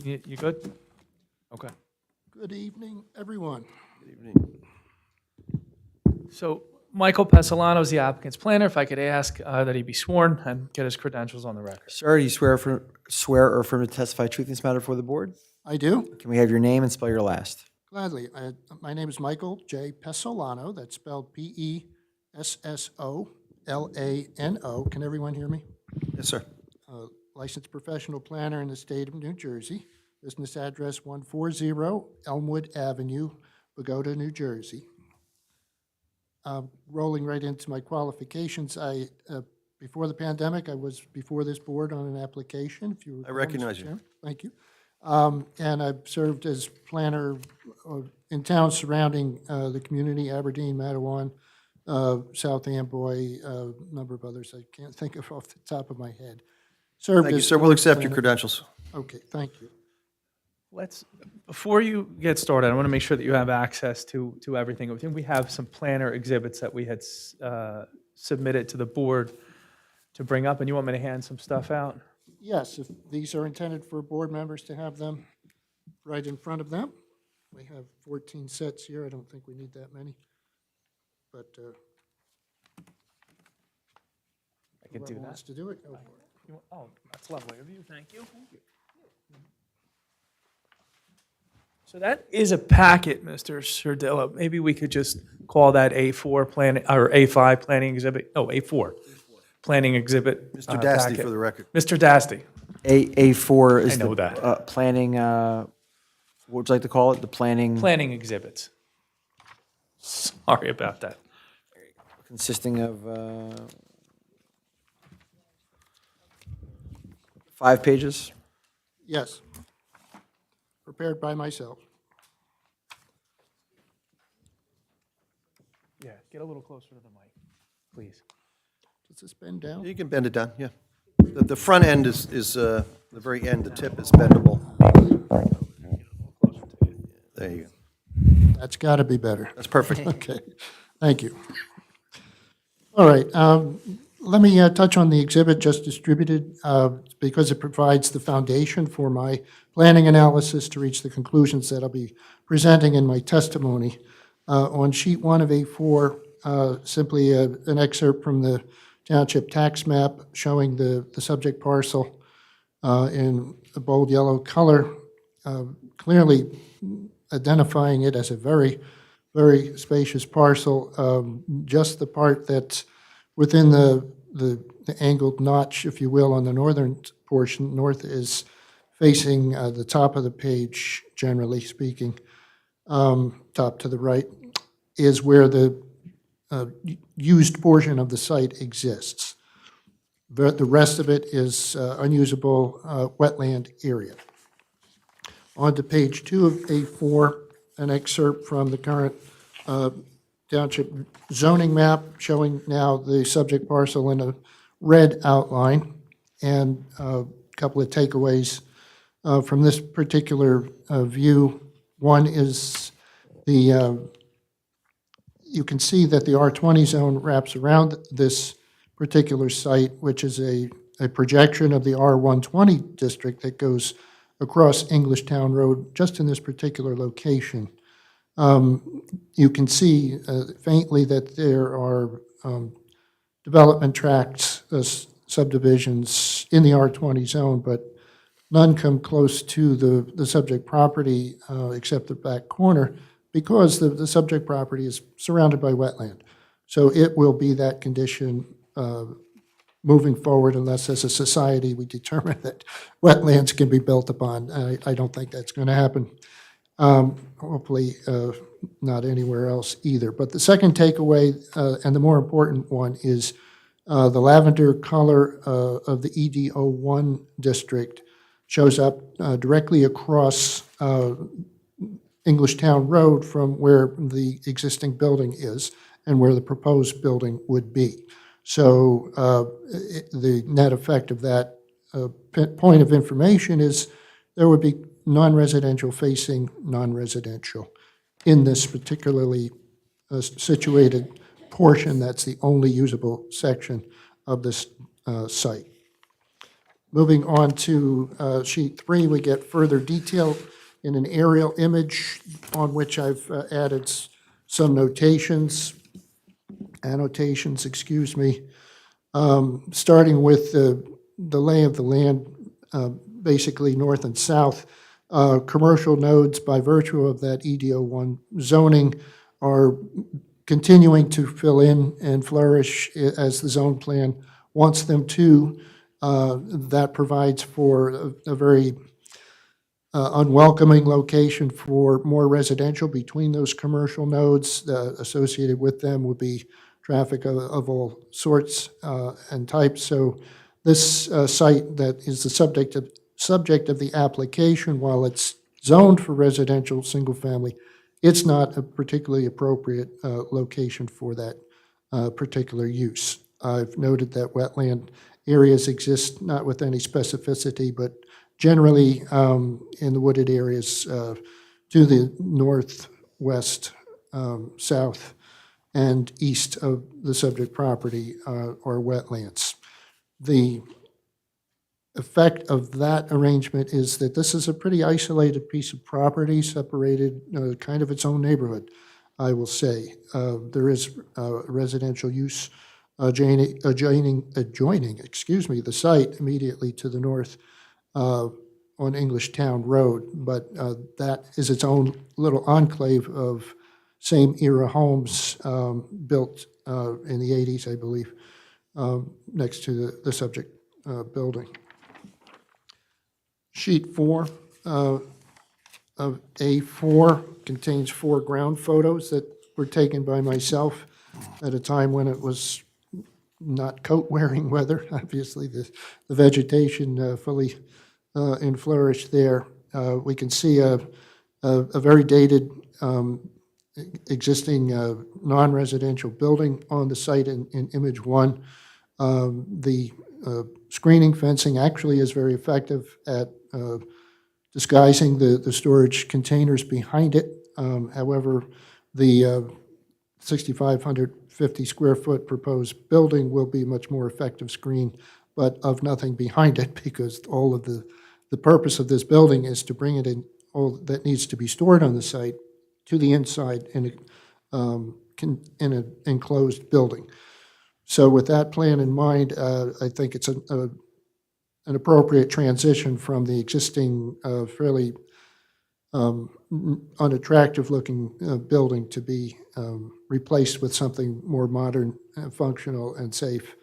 You good? Okay. Good evening, everyone. Good evening. So Michael Pesolano is the applicant's planner. If I could ask that he be sworn and get his credentials on the record. Sir, do you swear or affirm to testify truth in this matter before the board? I do, Can we have your name and spell your last? gladly. My name is Michael J. Pesolano, that's spelled P-E-S-S-O-L-A-N-O. Can everyone hear me? Yes, sir. Licensed professional planner in the state of New Jersey. Business address 140 Elmwood Avenue, Bogota, New Jersey. Rolling right into my qualifications, before the pandemic, I was before this board on an application, if you recall, Mr. recognize you. Chairman. Thank you. And I've served as planner in towns surrounding the community, Aberdeen, Matawan, South Amboy, a number of others I can't think of off the top of my head. Served Thank you, as sir. We'll accept your planner. credentials. Okay, thank you. Before you get started, I want to make sure that you have access to everything. I think we have some planner exhibits that we had submitted to the board to bring up, and you want me to hand some stuff out? Yes, if these are intended for board members to have them right in front of them. We have 14 sets here. I don't think we need that many. But I can do whoever that. wants to do it, go for it. Oh, that's lovely of you. Thank you. So that is a packet, Mr. Sardillo. Maybe we could just call that A4 plan, or A5 planning exhibit, no, A4. Planning exhibit. Mr. Dasty, packet. for the record. Mr. Dasty. A4 is I know the that. planning, what would you like to call it? The planning Planning exhibits. Sorry about that. consisting of 5 pages? Yes. Prepared by myself. Yeah, get a little closer to the mic, please. Does this bend down? You can bend it down, yeah. The front end is the very end, the tip is bendable. There you go. That's got to be better. That's perfect. Okay, thank you. All right, let me touch on the exhibit just distributed because it provides the foundation for my planning analysis to reach the conclusions that I'll be presenting in my testimony. On sheet 1 of A4, simply an excerpt from the Township tax map showing the subject parcel in a bold yellow color, clearly identifying it as a very, very spacious parcel. Just the part that's within the angled notch, if you will, on the northern portion. North is facing the top of the page, generally speaking, top to the right, is where the used portion of the site exists. The rest of it is unusable wetland area. On to page 2 of A4, an excerpt from the current township zoning map showing now the subject parcel in a red outline, and a couple of takeaways from this particular view. One is you can see that the R20 zone wraps around this particular site, which is a projection of the R120 district that goes across Englishtown Road just in this particular location. You can see faintly that there are development tracts, subdivisions in the R20 zone, but none come close to the subject property except the back corner, because the subject property is surrounded by wetland. So it will be that condition moving forward unless as a society we determine that wetlands can be built upon. I don't think that's going to happen. Hopefully not anywhere else either. But the second takeaway, and the more important one, is the lavender color of the EDO1 district shows up directly across Englishtown Road from where the existing building is and where the proposed building would be. So the net effect of that point of information is there would be non-residential facing non-residential in this particularly situated portion. That's the only usable section of this site. Moving on to sheet 3, we get further detail in an aerial image on which I've added some annotations, excuse me, starting with the lay of the land, basically north and south. Commercial nodes, by virtue of that EDO1 zoning, are continuing to fill in and flourish as the zone plan wants them to. That provides for a very unwelcoming location for more residential between those commercial nodes. Associated with them would be traffic of all sorts and types. So this site that is the subject of the application, while it's zoned for residential single family, it's not a particularly appropriate location for that particular use. I've noted that wetland areas exist not with any specificity, but generally in the wooded areas to the northwest, south, and east of the subject property are wetlands. The effect of that arrangement is that this is a pretty isolated piece of property, separated, kind of its own neighborhood, I will say. There is residential use adjoining, the site immediately to the north on Englishtown Road, but that is its own little enclave of same-era homes built in the 80s, I believe, next to the subject building. Sheet 4 of A4 contains 4 ground photos that were taken by myself at a time when it was not coat-wearing weather. Obviously, the vegetation fully in flourish there. We can see a very dated existing non-residential building on the site in image 1. The screening fencing actually is very effective at disguising the storage containers behind it. However, the 6,550 square foot proposed building will be much more effective screen, but of nothing behind it, because all of the purpose of this building is to bring it in, all that needs to be stored on the site, to the inside in an enclosed building. So with that plan in mind, I think it's an appropriate transition from the existing fairly unattractive-looking building to be replaced with something more modern, functional, and safe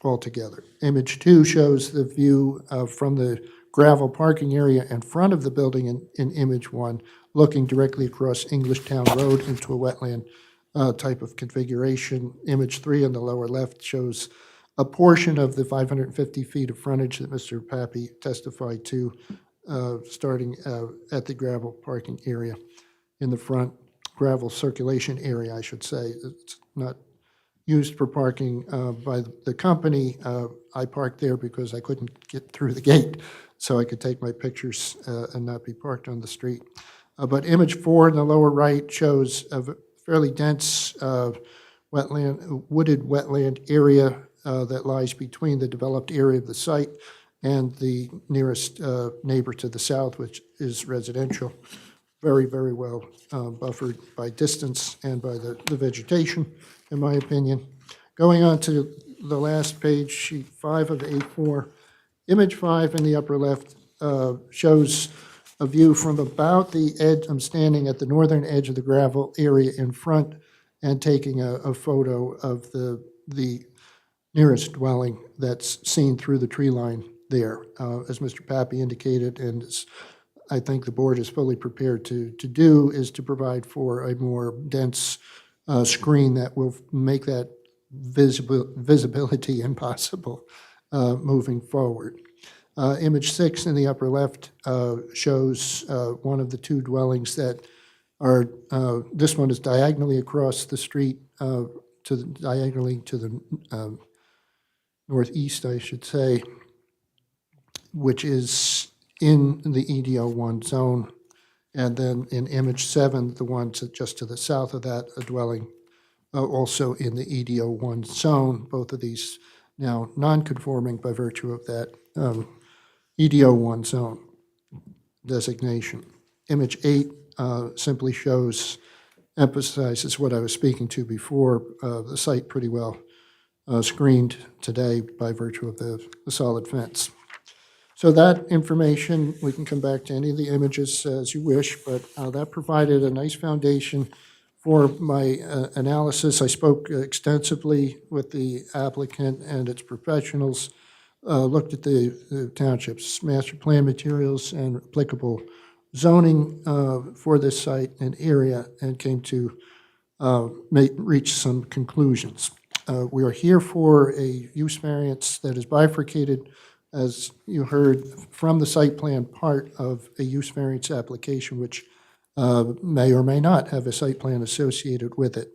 altogether. Image 2 shows the view from the gravel parking area in front of the building in Image 1, looking directly across Englishtown Road into a wetland type of configuration. Image 3 on the lower left shows a portion of the 550 feet of frontage that Mr. Pappy testified to, starting at the gravel parking area in the front, gravel circulation area, I should say. It's not used for parking by the company. I parked there because I couldn't get through the gate, so I could take my pictures and not be parked on the street. But image 4 in the lower right shows a fairly dense wooded wetland area that lies between the developed area of the site and the nearest neighbor to the south, which is residential. Very, very well buffered by distance and by the vegetation, in my opinion. Going on to the last page, sheet 5 of A4, image 5 in the upper left shows a view from about the edge. I'm standing at the northern edge of the gravel area in front and taking a photo of the nearest dwelling that's seen through the tree line there. As Mr. Pappy indicated, and as I think the board is fully prepared to do, is to provide for a more dense screen that will make that visibility impossible moving forward. Image 6 in the upper left shows one of the two dwellings that are, this one is diagonally across the street, diagonally to the northeast, I should say, which is in the EDO1 zone. And then in image 7, the one just to the south of that, a dwelling also in the EDO1 zone, both of these now non-conforming by virtue of that EDO1 zone designation. Image 8 simply emphasizes what I was speaking to before, the site pretty well screened today by virtue of the solid fence. So that information, we can come back to any of the images as you wish, but that provided a nice foundation for my analysis. I spoke extensively with the applicant and its professionals, looked at the township's master plan materials and applicable zoning for this site and area, and came to reach some conclusions. We are here for a use variance that is bifurcated, as you heard, from the site plan part of a use variance application, which may or may not have a site plan associated with it.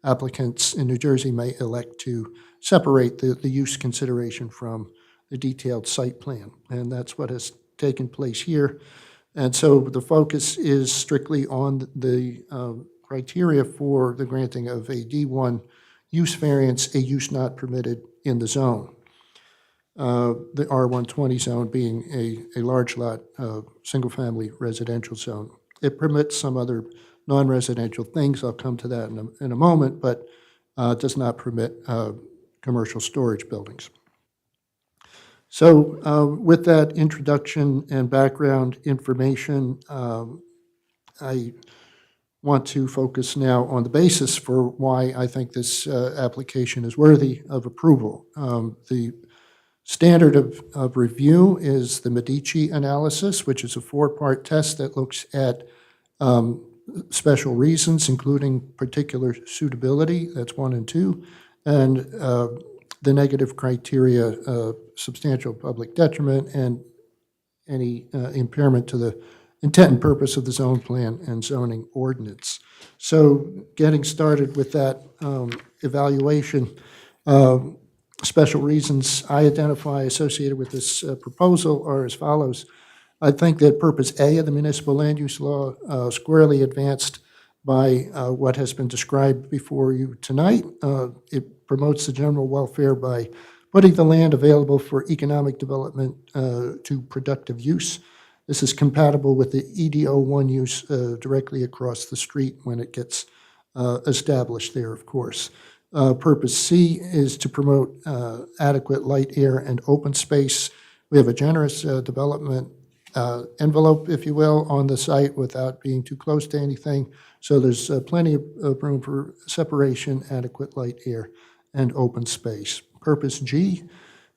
Applicants in New Jersey may elect to separate the use consideration from the detailed site plan, and that's what has taken place here. And so the focus is strictly on the criteria for the granting of a D1 use variance, a use not permitted in the zone. The R120 zone being a large lot, single-family residential zone. It permits some other non-residential things. I'll come to that in a moment, but does not permit commercial storage buildings. So with that introduction and background information, I want to focus now on the basis for why I think this application is worthy of approval. The standard of review is the Medici analysis, which is a 4-part test that looks at special reasons, including particular suitability, that's 1 and 2, and the negative criteria, substantial public detriment, and any impairment to the intent and purpose of the zone plan and zoning ordinance. So getting started with that evaluation, special reasons I identify associated with this proposal are as follows. I think that purpose A of the municipal land use law squarely advanced by what has been described before you tonight. It promotes the general welfare by putting the land available for economic development to productive use. This is compatible with the EDO1 use directly across the street when it gets established there, of course. Purpose C is to promote adequate light, air, and open space. We have a generous development envelope, if you will, on the site without being too close to anything. So there's plenty of room for separation, adequate light, air, and open space. Purpose G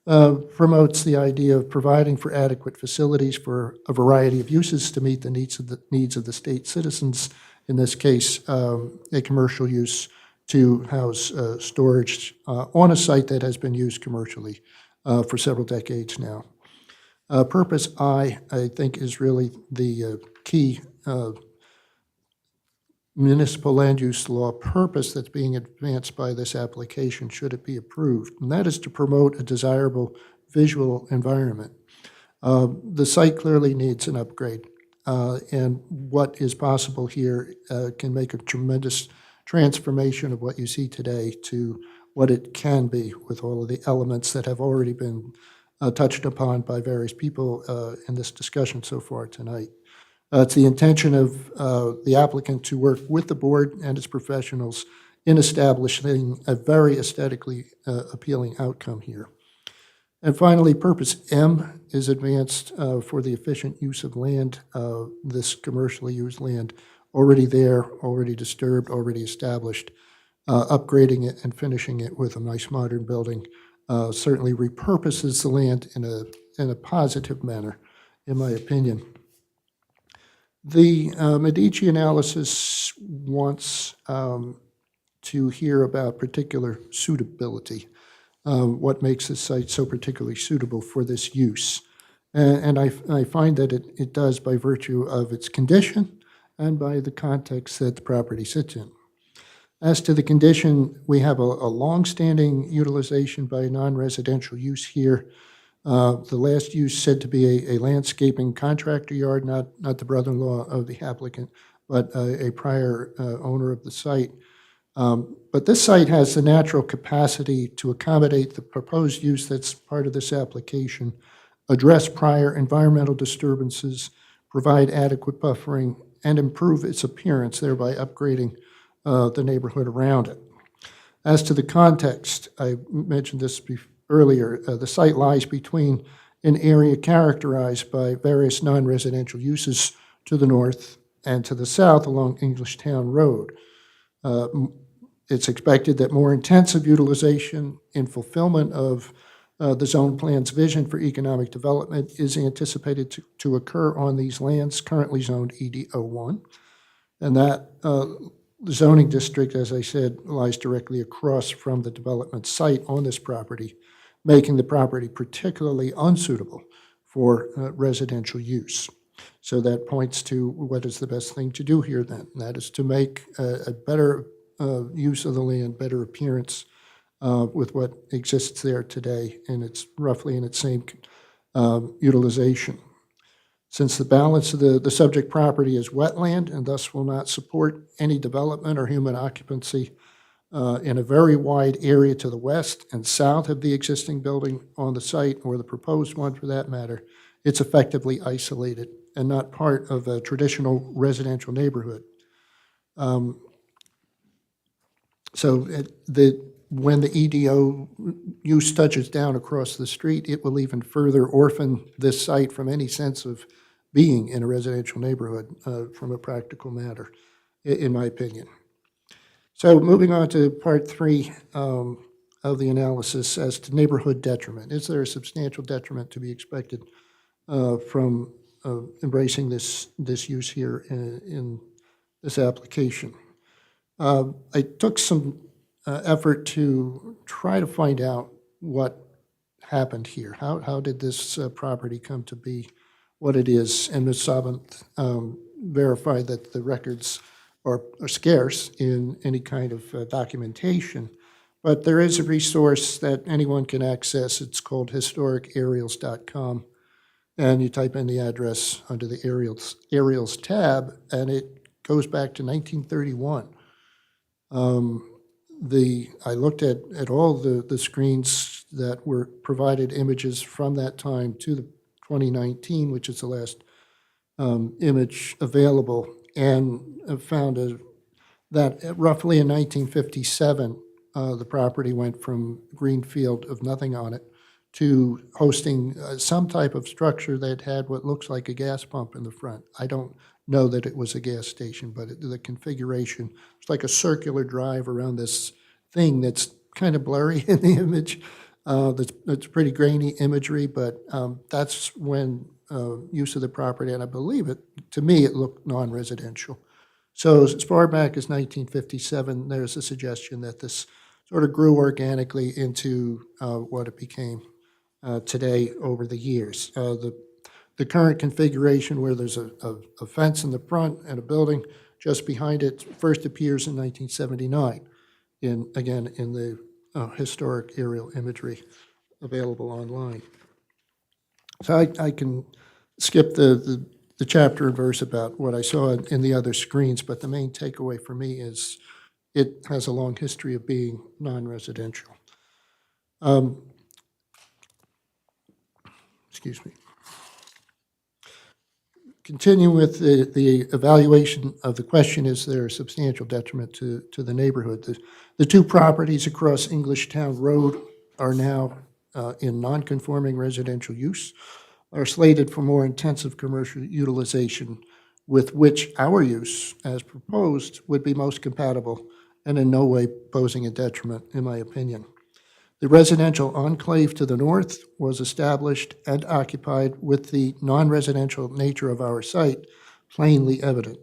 promotes the idea of providing for adequate facilities for a variety of uses to meet the needs of the state citizens. In this case, a commercial use to house storage on a site that has been used commercially for several decades now. Purpose I think, is really the key municipal land use law purpose that's being advanced by this application, should it be approved, and that is to promote a desirable visual environment. The site clearly needs an upgrade, and what is possible here can make a tremendous transformation of what you see today to what it can be with all of the elements that have already been touched upon by various people in this discussion so far tonight. It's the intention of the applicant to work with the board and its professionals in establishing a very aesthetically appealing outcome here. And finally, purpose M is advanced for the efficient use of land, this commercially used land, already there, already disturbed, already established. Upgrading it and finishing it with a nice modern building certainly repurposes the land in a positive manner, in my opinion. The Medici analysis wants to hear about particular suitability, what makes this site so particularly suitable for this use. And I find that it does by virtue of its condition and by the context that the property sits in. As to the condition, we have a long-standing utilization by non-residential use here. The last use said to be a landscaping contractor yard, not the brother-in-law of the applicant, but a prior owner of the site. But this site has the natural capacity to accommodate the proposed use that's part of this application, address prior environmental disturbances, provide adequate buffering, and improve its appearance, thereby upgrading the neighborhood around it. As to the context, I mentioned this earlier, the site lies between an area characterized by various non-residential uses to the north and to the south along Englishtown Road. It's expected that more intensive utilization in fulfillment of the zone plan's vision for economic development is anticipated to occur on these lands currently zoned ED01. And that the zoning district, as I said, lies directly across from the development site on this property, making the property particularly unsuitable for residential use. So that points to what is the best thing to do here then. And that is to make a better use of the land, better appearance with what exists there today, and it's roughly in its same utilization. Since the balance of the subject property is wetland and thus will not support any development or human occupancy in a very wide area to the west and south of the existing building on the site, or the proposed one for that matter, it's effectively isolated and not part of a traditional residential neighborhood. When the EDO use touches down across the street, it will even further orphan this site from any sense of being in a residential neighborhood from a practical matter, in my opinion. So moving on to part 3 of the analysis as to neighborhood detriment. Is there a substantial detriment to be expected from embracing this use here in this application? I took some effort to try to find out what happened here. How did this property come to be what it is? And Ms. Savant verified that the records are scarce in any kind of documentation, but there is a resource that anyone can access. It's called historicareals.com, and you type in the address under the aerials tab, and it goes back to 1931. I looked at all the screens that were provided images from that time to the 2019, which is the last image available, and found that roughly in 1957, the property went from green field of nothing on it to hosting some type of structure that had what looks like a gas pump in the front. I don't know that it was a gas station, but the configuration, it's like a circular drive around this thing that's kind of blurry in the image. That's pretty grainy imagery, but that's when use of the property, and I believe it, to me, it looked non-residential. So as far back as 1957, there's a suggestion that this sort of grew organically into what it became today over the years. The current configuration where there's a fence in the front and a building just behind it first appears in 1979, again, in the historic aerial imagery available online. So I can skip the chapter and verse about what I saw in the other screens, but the main takeaway for me is it has a long history of being non-residential. Excuse me. Continue with the evaluation of the question, is there a substantial detriment to the neighborhood? The two properties across Englishtown Road are now in non-conforming residential use, are slated for more intensive commercial utilization, with which our use, as proposed, would be most compatible and in no way posing a detriment, in my opinion. The residential enclave to the north was established and occupied with the non-residential nature of our site plainly evident.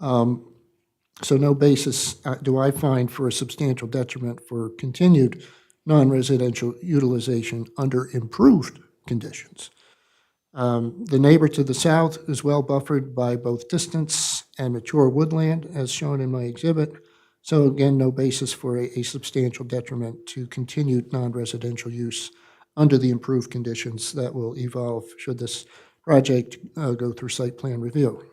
So no basis do I find for a substantial detriment for continued non-residential utilization under improved conditions. The neighbor to the south is well buffered by both distance and mature woodland, as shown in my exhibit. So again, no basis for a substantial detriment to continued non-residential use under the improved conditions that will evolve should this project go through site plan review.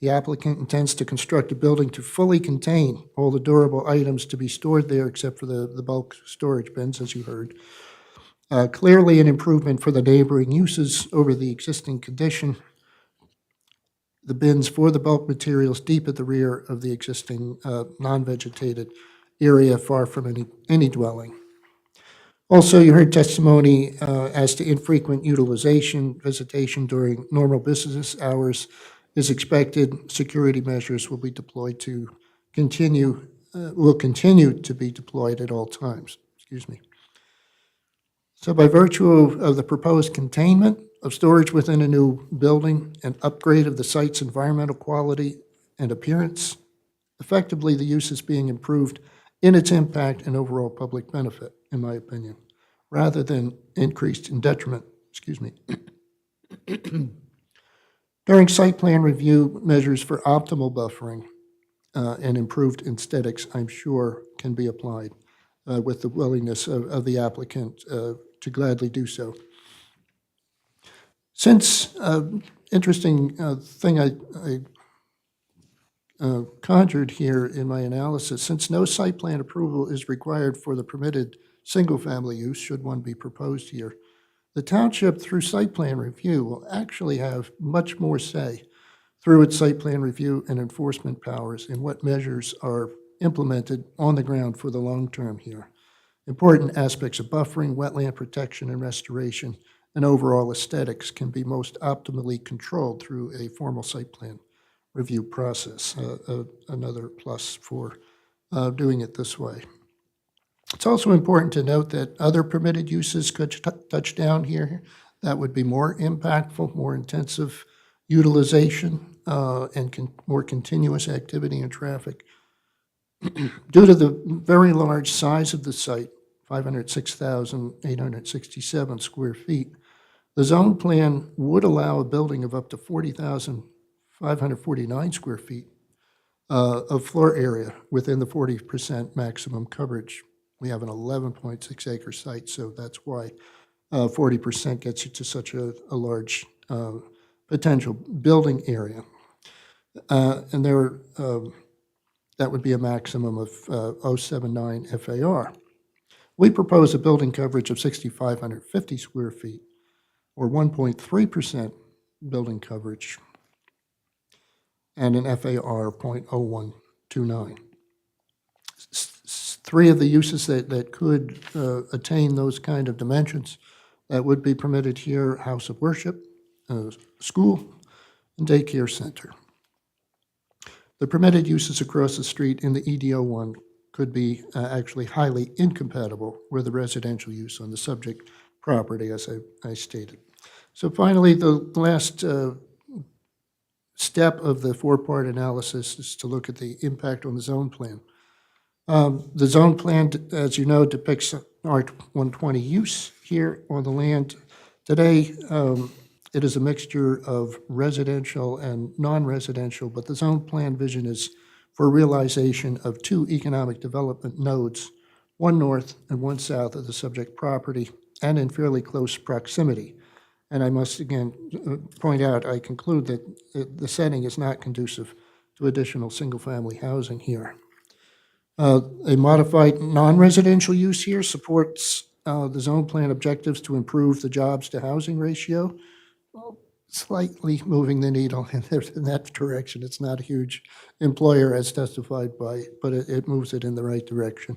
The applicant intends to construct a building to fully contain all the durable items to be stored there except for the bulk storage bins, as you heard. Clearly an improvement for the neighboring uses over the existing condition. The bins for the bulk materials deep at the rear of the existing non-vegetated area far from any dwelling. Also, you heard testimony as to infrequent utilization. Visitation during normal business hours is expected. Security measures will be deployed to will continue to be deployed at all times. Excuse me. So by virtue of the proposed containment of storage within a new building and upgrade of the site's environmental quality and appearance, effectively the use is being improved in its impact and overall public benefit, in my opinion, rather than increased in detriment. Excuse me. During site plan review, measures for optimal buffering and improved aesthetics, I'm sure, can be applied with the willingness of the applicant to gladly do so. Since, interesting thing I conjured here in my analysis, since no site plan approval is required for the permitted single-family use, should one be proposed here, the township, through site plan review, will actually have much more say through its site plan review and enforcement powers in what measures are implemented on the ground for the long term here. Important aspects of buffering, wetland protection and restoration, and overall aesthetics can be most optimally controlled through a formal site plan review process, another plus for doing it this way. It's also important to note that other permitted uses could touch down here. That would be more impactful, more intensive utilization, and more continuous activity and traffic. Due to the very large size of the site, 506,867 square feet, the zone plan would allow a building of up to 40,549 square feet of floor area within the 40% maximum coverage. We have an 11.6 acre site, so that's why 40% gets you to such a large potential building area. And there, that would be a maximum of 079 FAR. We propose a building coverage of 6,550 square feet, or 1.3% building coverage, and an FAR 0.0129. three of the uses that could attain those kind of dimensions that would be permitted here: house of worship, school, and daycare center. The permitted uses across the street in the EDO 1 could be actually highly incompatible with the residential use on the subject property, as I stated. So finally, the last step of the four-part analysis is to look at the impact on the zone plan. The zone plan, as you know, depicts R120 use here on the land. Today, it is a mixture of residential and non-residential, but the zone plan vision is for realization of two economic development nodes, one north and one south of the subject property, and in fairly close proximity. And I must again point out, I conclude that the setting is not conducive to additional single-family housing here. A modified non-residential use here supports the zone plan objectives to improve the jobs to housing ratio, slightly moving the needle in that direction. It's not a huge employer as testified by, but it moves it in the right direction.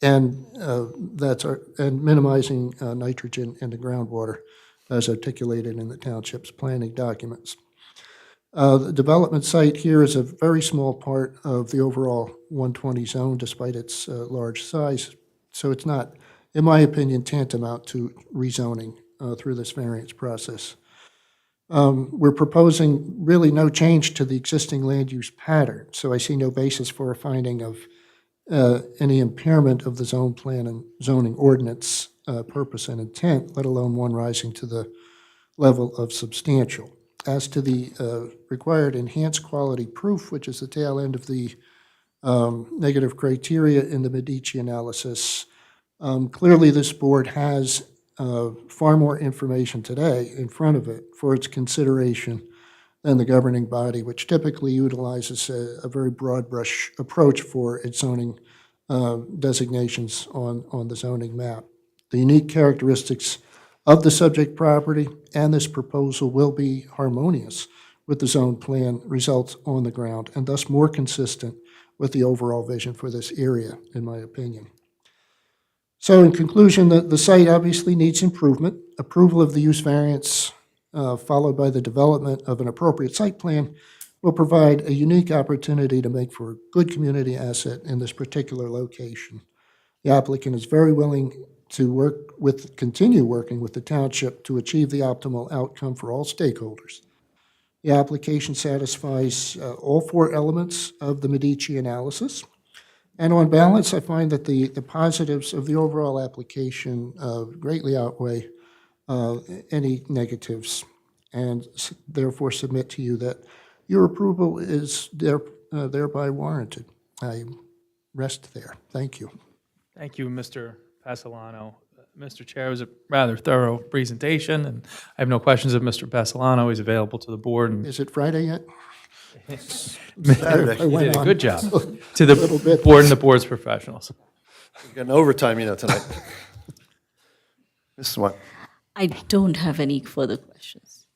And and minimizing nitrogen in the groundwater as articulated in the township's planning documents. The development site here is a very small part of the overall 120 zone, despite its large size. So it's not, in my opinion, tantamount to rezoning through this variance process. We're proposing really no change to the existing land use pattern, so I see no basis for a finding of any impairment of the zone plan and zoning ordinance purpose and intent, let alone one rising to the level of substantial. As to the required enhanced quality proof, which is the tail end of the negative criteria in the Medici analysis, clearly this board has far more information today in front of it for its consideration than the governing body, which typically utilizes a very broad brush approach for its zoning designations on the zoning map. The unique characteristics of the subject property and this proposal will be harmonious with the zone plan results on the ground, and thus more consistent with the overall vision for this area, in my opinion. So in conclusion, the site obviously needs improvement. Approval of the use variance, followed by the development of an appropriate site plan, will provide a unique opportunity to make for a good community asset in this particular location. The applicant is very willing to continue working with the township to achieve the optimal outcome for all stakeholders. The application satisfies all four elements of the Medici analysis. And on balance, I find that the positives of the overall application greatly outweigh any negatives, and therefore submit to you that your approval is thereby warranted. I rest there. Thank you. Thank you, Mr. Passalano. Mr. Chair, it was a rather thorough presentation, and I have no questions of Mr. Passalano. He's available to the board. And Is it Friday yet? Saturday. you did a good job to the board and the board's professionals. We're getting overtime, tonight. Mrs. Swan. I don't have any further questions.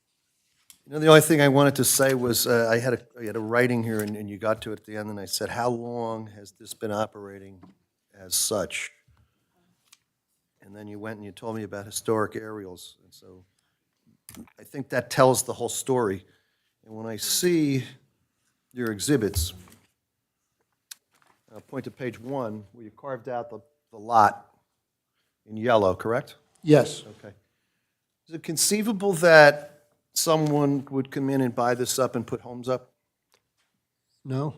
The only thing I wanted to say was I had a writing here, and you got to it at the end, and I said, how long has this been operating as such? And then you went and you told me about historic aerials. And so I think that tells the whole story. And when I see your exhibits, I'll point to page 1, where you carved out the lot in yellow, correct? Yes. Okay. Is it conceivable that someone would come in and buy this up and put homes up? No,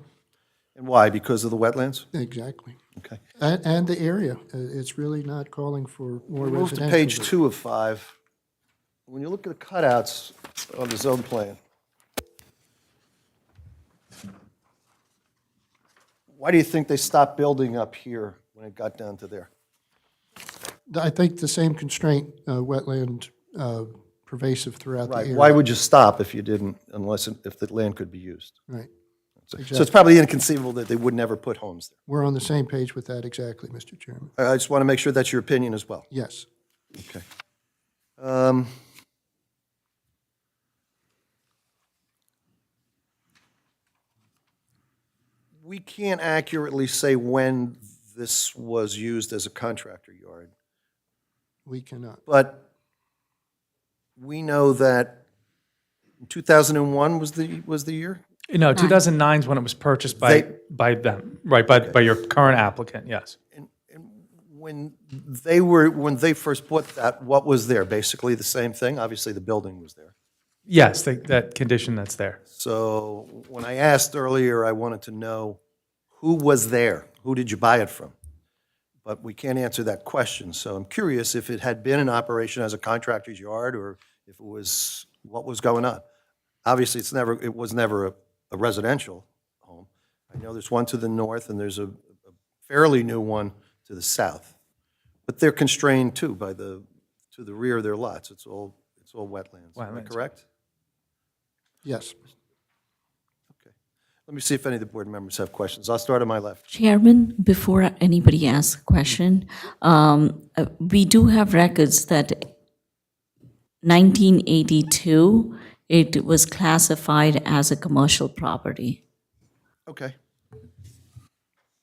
And why? Because of the wetlands? exactly. Okay. And the area. It's really not calling for more Move residential. to page 2 of 5. When you look at the cutouts on the zone plan, why do you think they stopped building up here when it got down to there? I think the same constraint, wetland pervasive throughout the Right. area. Why would you stop if you didn't, if the land could be used? Right. So Exactly. it's probably inconceivable that they would never put homes there. We're on the same page with that exactly, Mr. Chairman. I just want to make sure that's your opinion as well. Yes. Okay. We can't accurately say when this was used as a contractor yard. We cannot. But we know that 2001 was the year? No, 2009 is when it was purchased by them, right, by your current applicant, yes. When they first bought that, what was there? Basically the same thing? Obviously, the building was there. Yes, that condition that's there. So when I asked earlier, I wanted to know who was there? Who did you buy it from? But we can't answer that question. So I'm curious if it had been in operation as a contractor's yard or if it was, what was going on? Obviously, it was never a residential home. I know there's one to the north and there's a fairly new one to the south. But they're constrained too to the rear of their lots. It's all wetlands. Am I Wetlands. correct? Yes. Okay. Let me see if any of the board members have questions. I'll start on my left. Chairman, before anybody asks a question, we do have records that 1982, it was classified as a commercial property. Okay.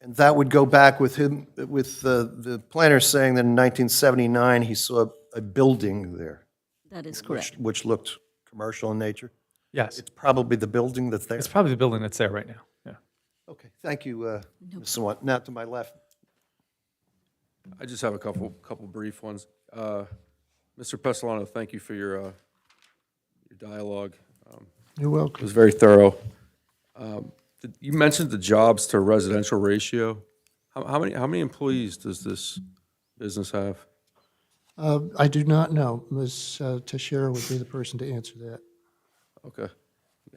And that would go back with him, with the planner saying that in 1979, he saw a building there. That is correct. Which looked commercial in nature. Yes, It's probably the building that's there. it's probably the building that's there right now, yeah. Okay, thank you, Ms. Sawant. Now to my left. I just have a couple brief ones. Mr. Pestilano, thank you for your dialogue. You're It welcome. was very thorough. You mentioned the jobs to residential ratio. How many employees does this business have? I do not know. Ms. Teixeira would be the person to answer that. Okay.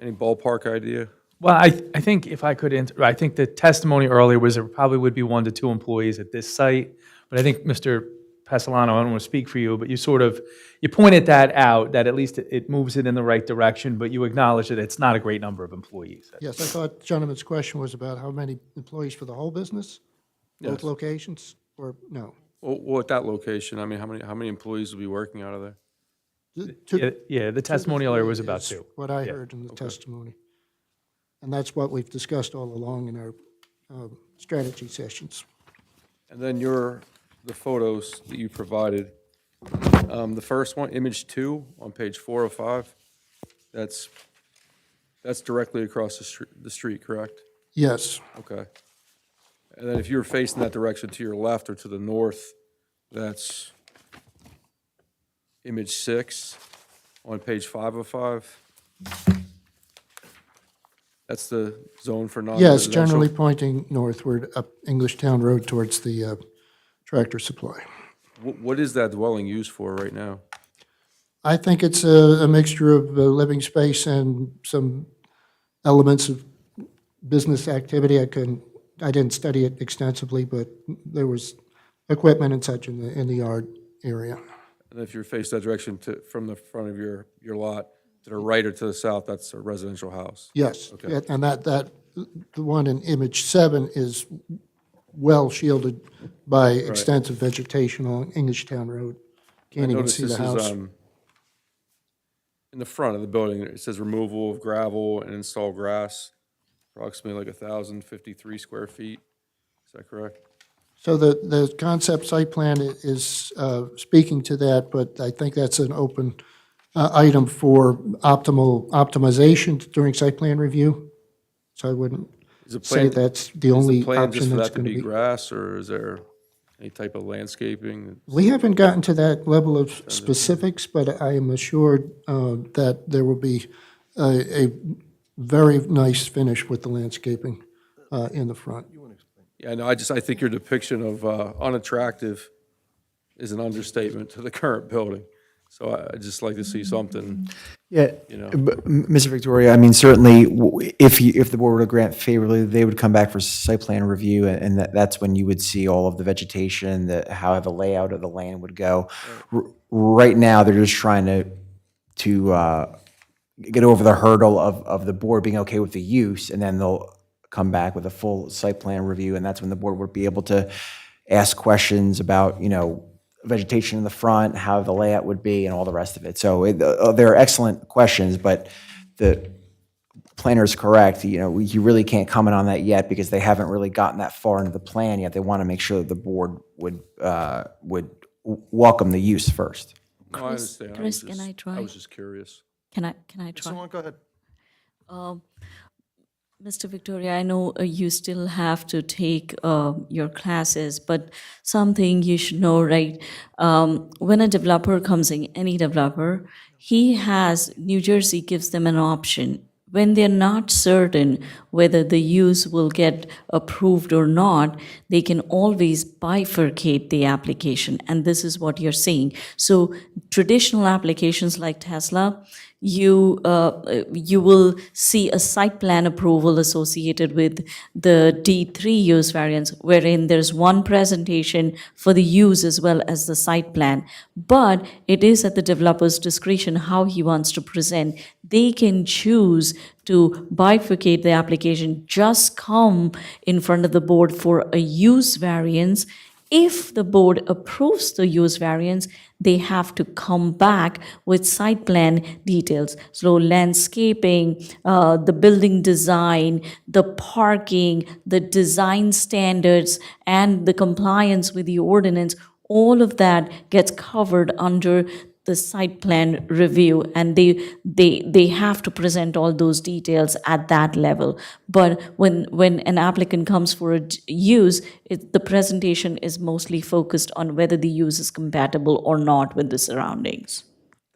Any ballpark idea? Well, I think if I could, I think the testimony earlier was there probably would be 1 to 2 employees at this site, but I think Mr. Pestilano, I don't want to speak for you, but you pointed that out, that at least it moves it in the right direction, but you acknowledge that it's not a great number of employees. Yes, I thought the gentleman's question was about how many employees for the whole business? Both Yes. locations, or no? Well, at that location, I mean, how many employees will be working out of there? Yeah, the testimony earlier was about Is 2. What I Yeah, heard in the testimony. And that's what we've discussed all along in our strategy sessions. And then the photos that you provided, the first one, image 2 on page 405, that's directly across the street, correct? Yes, Okay. And then if you were facing that direction to your left or to the north, that's image 6 on page 505. That's the zone for non-residential? yes, generally pointing northward up Englishtown Road towards the Tractor Supply. What is that dwelling used for right now? I think it's a mixture of living space and some elements of business activity. I didn't study it extensively, but there was equipment and such in the yard area. And if you're faced that direction from the front of your lot, to the right or to the south, that's a residential house? Yes, Okay. and the one in image 7 is well shielded by extensive vegetation on Englishtown Road. Can't even see the house. In the front of the building, it says removal of gravel and install grass, approximately like 1,053 square feet. Is that correct? So the concept site plan is speaking to that, but I think that's an open item for optimization during site plan review. So I wouldn't Is the say plan- that's the only Is the plan just option for that's that to going to be be. grass, or is there any type of landscaping? We haven't gotten to that level of specifics, but I am assured that there will be a very nice finish with the landscaping in the front. Yeah, no, I think your depiction of unattractive is an understatement to the current building. So I'd just like to see something, Yeah, you know. Mr. Victoria, I mean, certainly, if the board were to grant favorably, they would come back for site plan review, and that's when you would see all of the vegetation, how the layout of the land would go. Right now, they're just trying to get over the hurdle of the board being okay with the use, and then they'll come back with a full site plan review, and that's when the board would be able to ask questions about, vegetation in the front, how the layout would be, and all the rest of it. So there are excellent questions, but the planner is correct. You really can't comment on that yet because they haven't really gotten that far into the plan yet. They want to make sure that the board would welcome the use first. No, I understand. Chris, can I try? I was just curious. Can I Mr. try? Swan, go ahead. Mr. Victoria, I know you still have to take your classes, but something you should know, right? When a developer comes in, any developer, New Jersey gives them an option. When they're not certain whether the use will get approved or not, they can always bifurcate the application, and this is what you're seeing. So traditional applications like Tesla, you will see a site plan approval associated with the D3 use variance, wherein there's one presentation for the use as well as the site plan. But it is at the developer's discretion how he wants to present. They can choose to bifurcate the application, just come in front of the board for a use variance. If the board approves the use variance, they have to come back with site plan details. So landscaping, the building design, the parking, the design standards, and the compliance with the ordinance, all of that gets covered under the site plan review, and they have to present all those details at that level. But when an applicant comes for a use, the presentation is mostly focused on whether the use is compatible or not with the surroundings.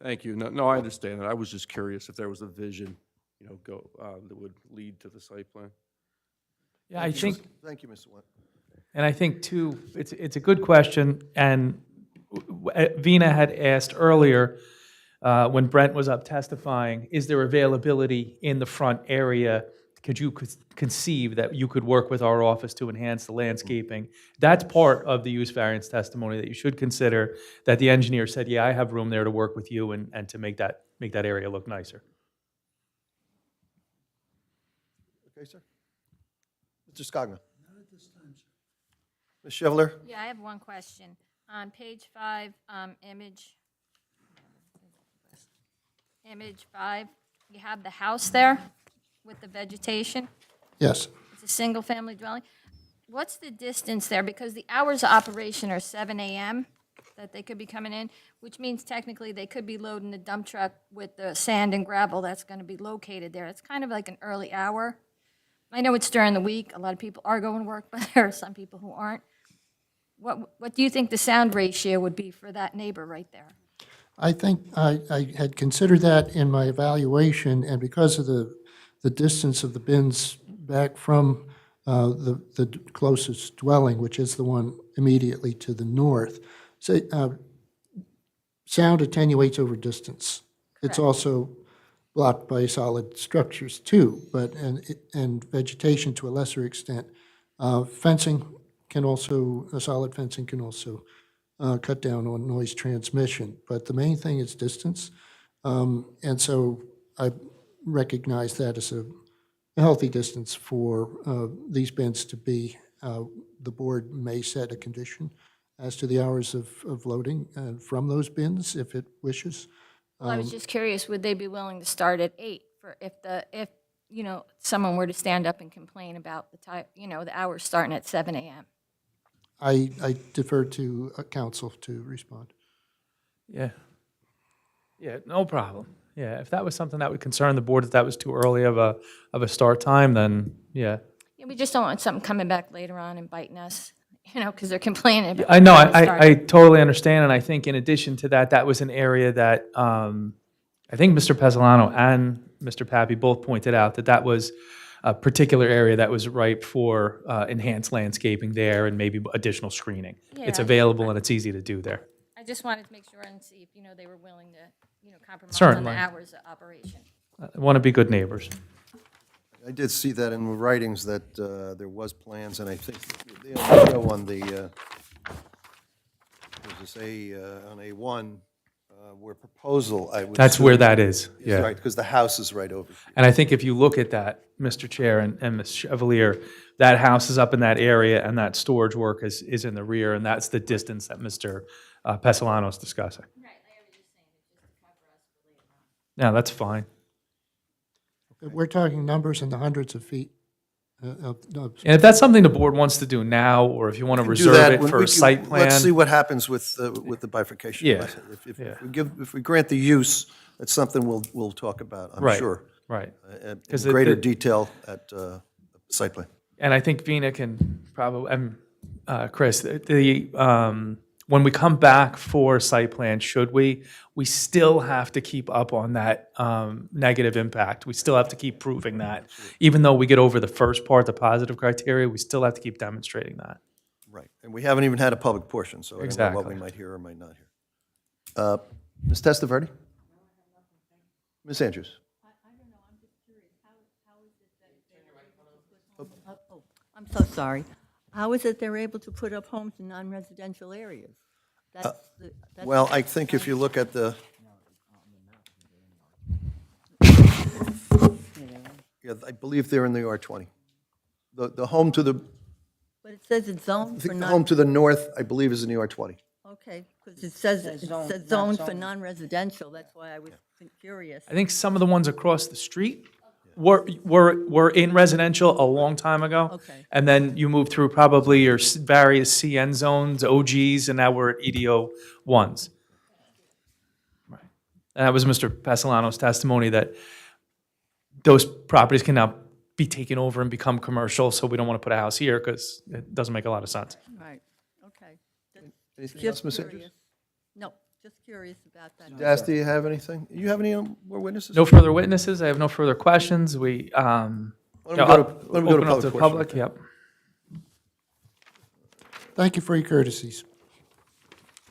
Thank you. No, I understand that. I was just curious if there was a vision, that would lead to the site plan. Yeah, I think, Thank you, Mr. Went. and I think too, it's a good question, and Vina had asked earlier, when Brent was up testifying, is there availability in the front area? Could you conceive that you could work with our office to enhance the landscaping? That's part of the use variance testimony that you should consider, that the engineer said, yeah, I have room there to work with you and to make that area look nicer. Okay, sir. Mr. Scogna. Ms. Chevalier? Yeah, I have one question. On page 5, image 5, you have the house there with the vegetation. Yes. It's a single-family dwelling. What's the distance there? Because the hours of operation are 7 a.m. that they could be coming in, which means technically they could be loading the dump truck with the sand and gravel that's going to be located there. It's kind of like an early hour. I know it's during the week. A lot of people are going to work, but there are some people who aren't. What do you think the sound ratio would be for that neighbor right there? I think I had considered that in my evaluation, and because of the distance of the bins back from the closest dwelling, which is the one immediately to the north, sound attenuates over distance. It's also blocked by solid structures too, but and vegetation to a lesser extent. Fencing can also, solid fencing can also cut down on noise transmission, but the main thing is distance. And so I recognize that as a healthy distance for these bins to be. The board may set a condition as to the hours of loading from those bins if it wishes. Well, I was just curious, would they be willing to start at 8 for if someone were to stand up and complain about the time, the hours starting at 7 a.m.? I defer to council to respond. Yeah. Yeah, no problem. Yeah, if that was something that would concern the board, if that was too early of a start time, then yeah. Yeah, we just don't want something coming back later on and biting us, because they're complaining about. I know, the time I totally understand, and I think in addition to that, that was an area that I think Mr. Pesolano and Mr. Pappy both pointed out that was a particular area that was ripe for enhanced landscaping there and maybe additional screening. It's Yeah. available and it's easy to do there. I just wanted to make sure and see if, they were willing to, compromise on Certainly. the hours of operation. I want to be good neighbors. I did see that in the writings that there was plans, and I think they only show on the, there's this on A1, where proposal, I would That's where assume that is, is yeah. right, because the house is right over. And I think if you look at that, Mr. Chair and Ms. Chevalier, that house is up in that area and that storage work is in the rear, and that's the distance that Mr. Pesolano is discussing. Right, I was just saying, just to cover us for later on. Yeah, that's fine. We're talking numbers in the hundreds of feet. And if that's something the board wants to do now, or if you want to Do reserve that it when for we a can- site plan. Let's see what happens with the bifurcation. Yeah, If yeah. if we grant the use, that's something we'll talk about, I'm Right, sure. right. In 'Cause greater the- detail at site plan. And I think Vina can probably, Chris, when we come back for site plan, should we still have to keep up on that negative impact. We still have to keep proving that. Even though we get over the first part, the positive criteria, we still have to keep demonstrating that. Right, and we haven't even had a public portion, so I don't know what we Exactly. might hear or might not hear. Ms. Testaverde? Ms. Andrews? I'm so sorry. How is it they're able to put up homes in non-residential areas? That's Well, I think if you look at the, yeah, I believe they're in the R20. The home to the, But it says it's I zoned for think the home non, to the north, I believe, is in the R20. okay, because it says zoned for non-residential, that's why I was curious. I think some of the ones across the street were in residential a long time ago. Okay. And then you move through probably your various CN zones, OGs, and now we're at EDO ones. Right. And that was Mr. Pasolano's testimony that those properties can now be taken over and become commercial, so we don't want to put a house here because it doesn't make a lot of sense. Right, okay. Anything Just else, Ms. Andrews? curious. No, just curious about that. Das, do you have anything? You have any more witnesses? No further witnesses. I have no further questions. We, Why don't we go to open up to the portion? public, yep. Thank you for your courtesies.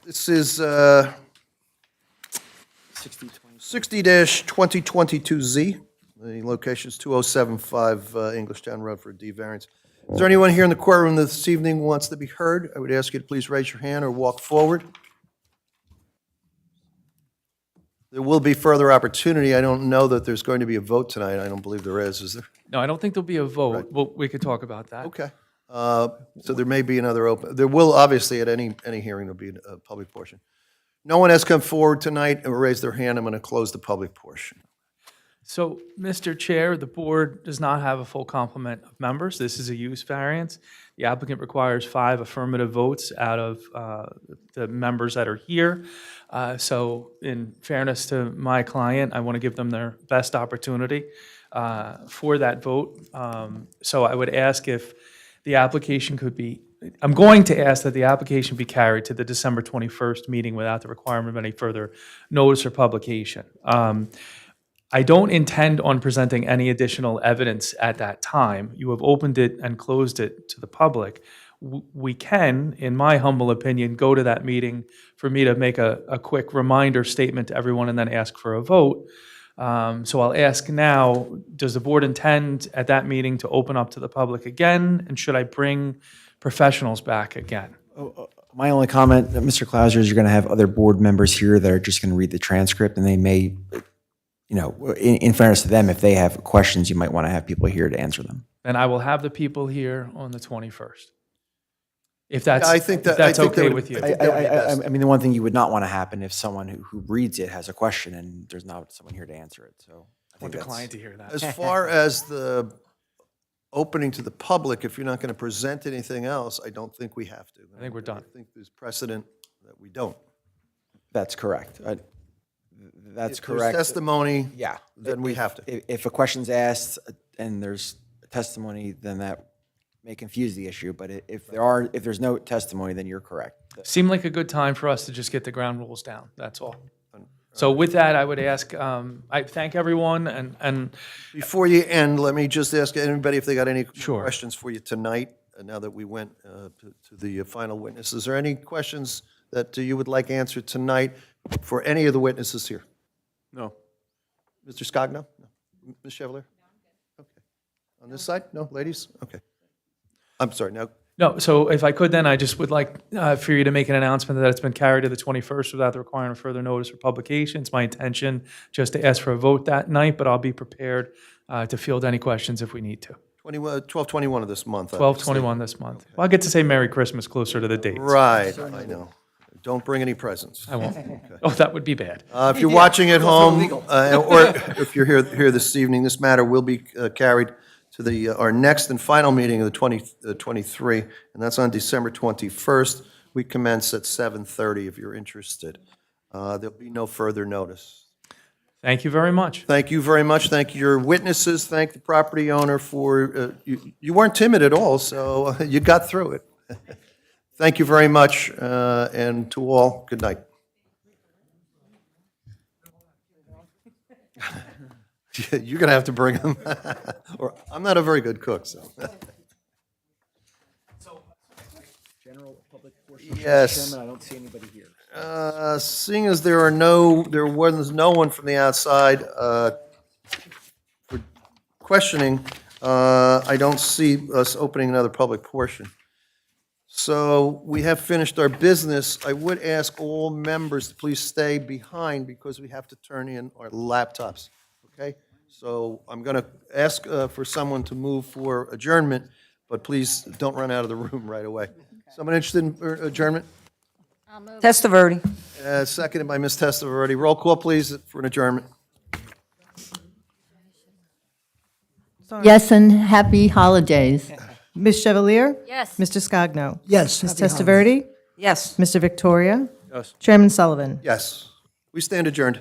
This is 60-2022Z. The location is 2075 Englishtown Road for a D variance. Is there anyone here in the courtroom this evening who wants to be heard? I would ask you to please raise your hand or walk forward. There will be further opportunity. I don't know that there's going to be a vote tonight. I don't believe there is there? No, I don't think there'll be a vote. Well, we could talk about that. Okay. So there may be another open, there will obviously at any hearing, there'll be a public portion. No one has come forward tonight and raised their hand. I'm going to close the public portion. So, Mr. Chair, the board does not have a full complement of members. This is a use variance. The applicant requires 5 affirmative votes out of the members that are here. So in fairness to my client, I want to give them their best opportunity for that vote. So I would ask if the application could be, I'm going to ask that the application be carried to the December 21st meeting without the requirement of any further notice or publication. I don't intend on presenting any additional evidence at that time. You have opened it and closed it to the public. We can, in my humble opinion, go to that meeting for me to make a quick reminder statement to everyone and then ask for a vote. So I'll ask now, does the board intend at that meeting to open up to the public again? And should I bring professionals back again? My only comment, Mr. Clauser, is you're going to have other board members here that are just going to read the transcript, and they may, you know, in fairness to them, if they have questions, you might want to have people here to answer them. And I will have the people here on the 21st. If that's, I think that- if that's I think that okay would- with you. I think that would be best. I mean, the one thing you would not want to happen if someone who reads it has a question and there's not someone here to answer it, so. I I think want the that's- client to hear that. As far as the opening to the public, if you're not going to present anything else, I don't think we have to. I think we're done. I think there's precedent that we don't. That's correct. That's If there's correct. testimony, Yeah. then we have to. If a question's asked and there's testimony, then that may confuse the issue, but if there's no testimony, then you're correct. Seemed like a good time for us to just get the ground rules down, that's all. So with that, I would ask, I thank everyone and Before you end, let me just ask anybody if they got any Sure. questions for you tonight, now that we went to the final witness. Is there any questions that you would like answered tonight for any of the witnesses here? No. Mr. Scogno? No. Ms. Chevalier? Okay. On this side? No, ladies? Okay. I'm sorry, now, no, so if I could then, I just would like for you to make an announcement that it's been carried to the 21st without the requirement of further notice or publication. It's my intention just to ask for a vote that night, but I'll be prepared to field any questions if we need to. 12/21 of this month. 12/21 this month. Well, I get to say Merry Christmas closer to the date. Right, I know. Don't bring any presents. I won't. Oh, that would be bad. If you're watching at home, or if you're here this evening, this matter will be carried to our next and final meeting of the 2023, and that's on December 21st. We commence at 7:30 if you're interested. There'll be no further notice. Thank you very much. Thank you very much. Thank your witnesses. Thank the property owner for, you weren't timid at all, so you got through it. Thank you very much, and to all, good night. You're going to have to bring them. Or, I'm not a very good cook, so. General public portion. Yes. Mr. Chairman, I don't see anybody here. Seeing as there was no one from the outside for questioning, I don't see us opening another public portion. So we have finished our business. I would ask all members to please stay behind because we have to turn in our laptops, okay? So I'm going to ask for someone to move for adjournment, but please don't run out of the room right away. Someone interested in adjournment? Testaverde. Seconded by Ms. Testaverde. Roll call, please, for an adjournment. Yes, and happy holidays. Ms. Chevalier? Yes. Mr. Scogno? Yes. Ms. happy holidays. Testaverde? Yes. Mr. Victoria? Yes. Chairman Sullivan? Yes. We stand adjourned.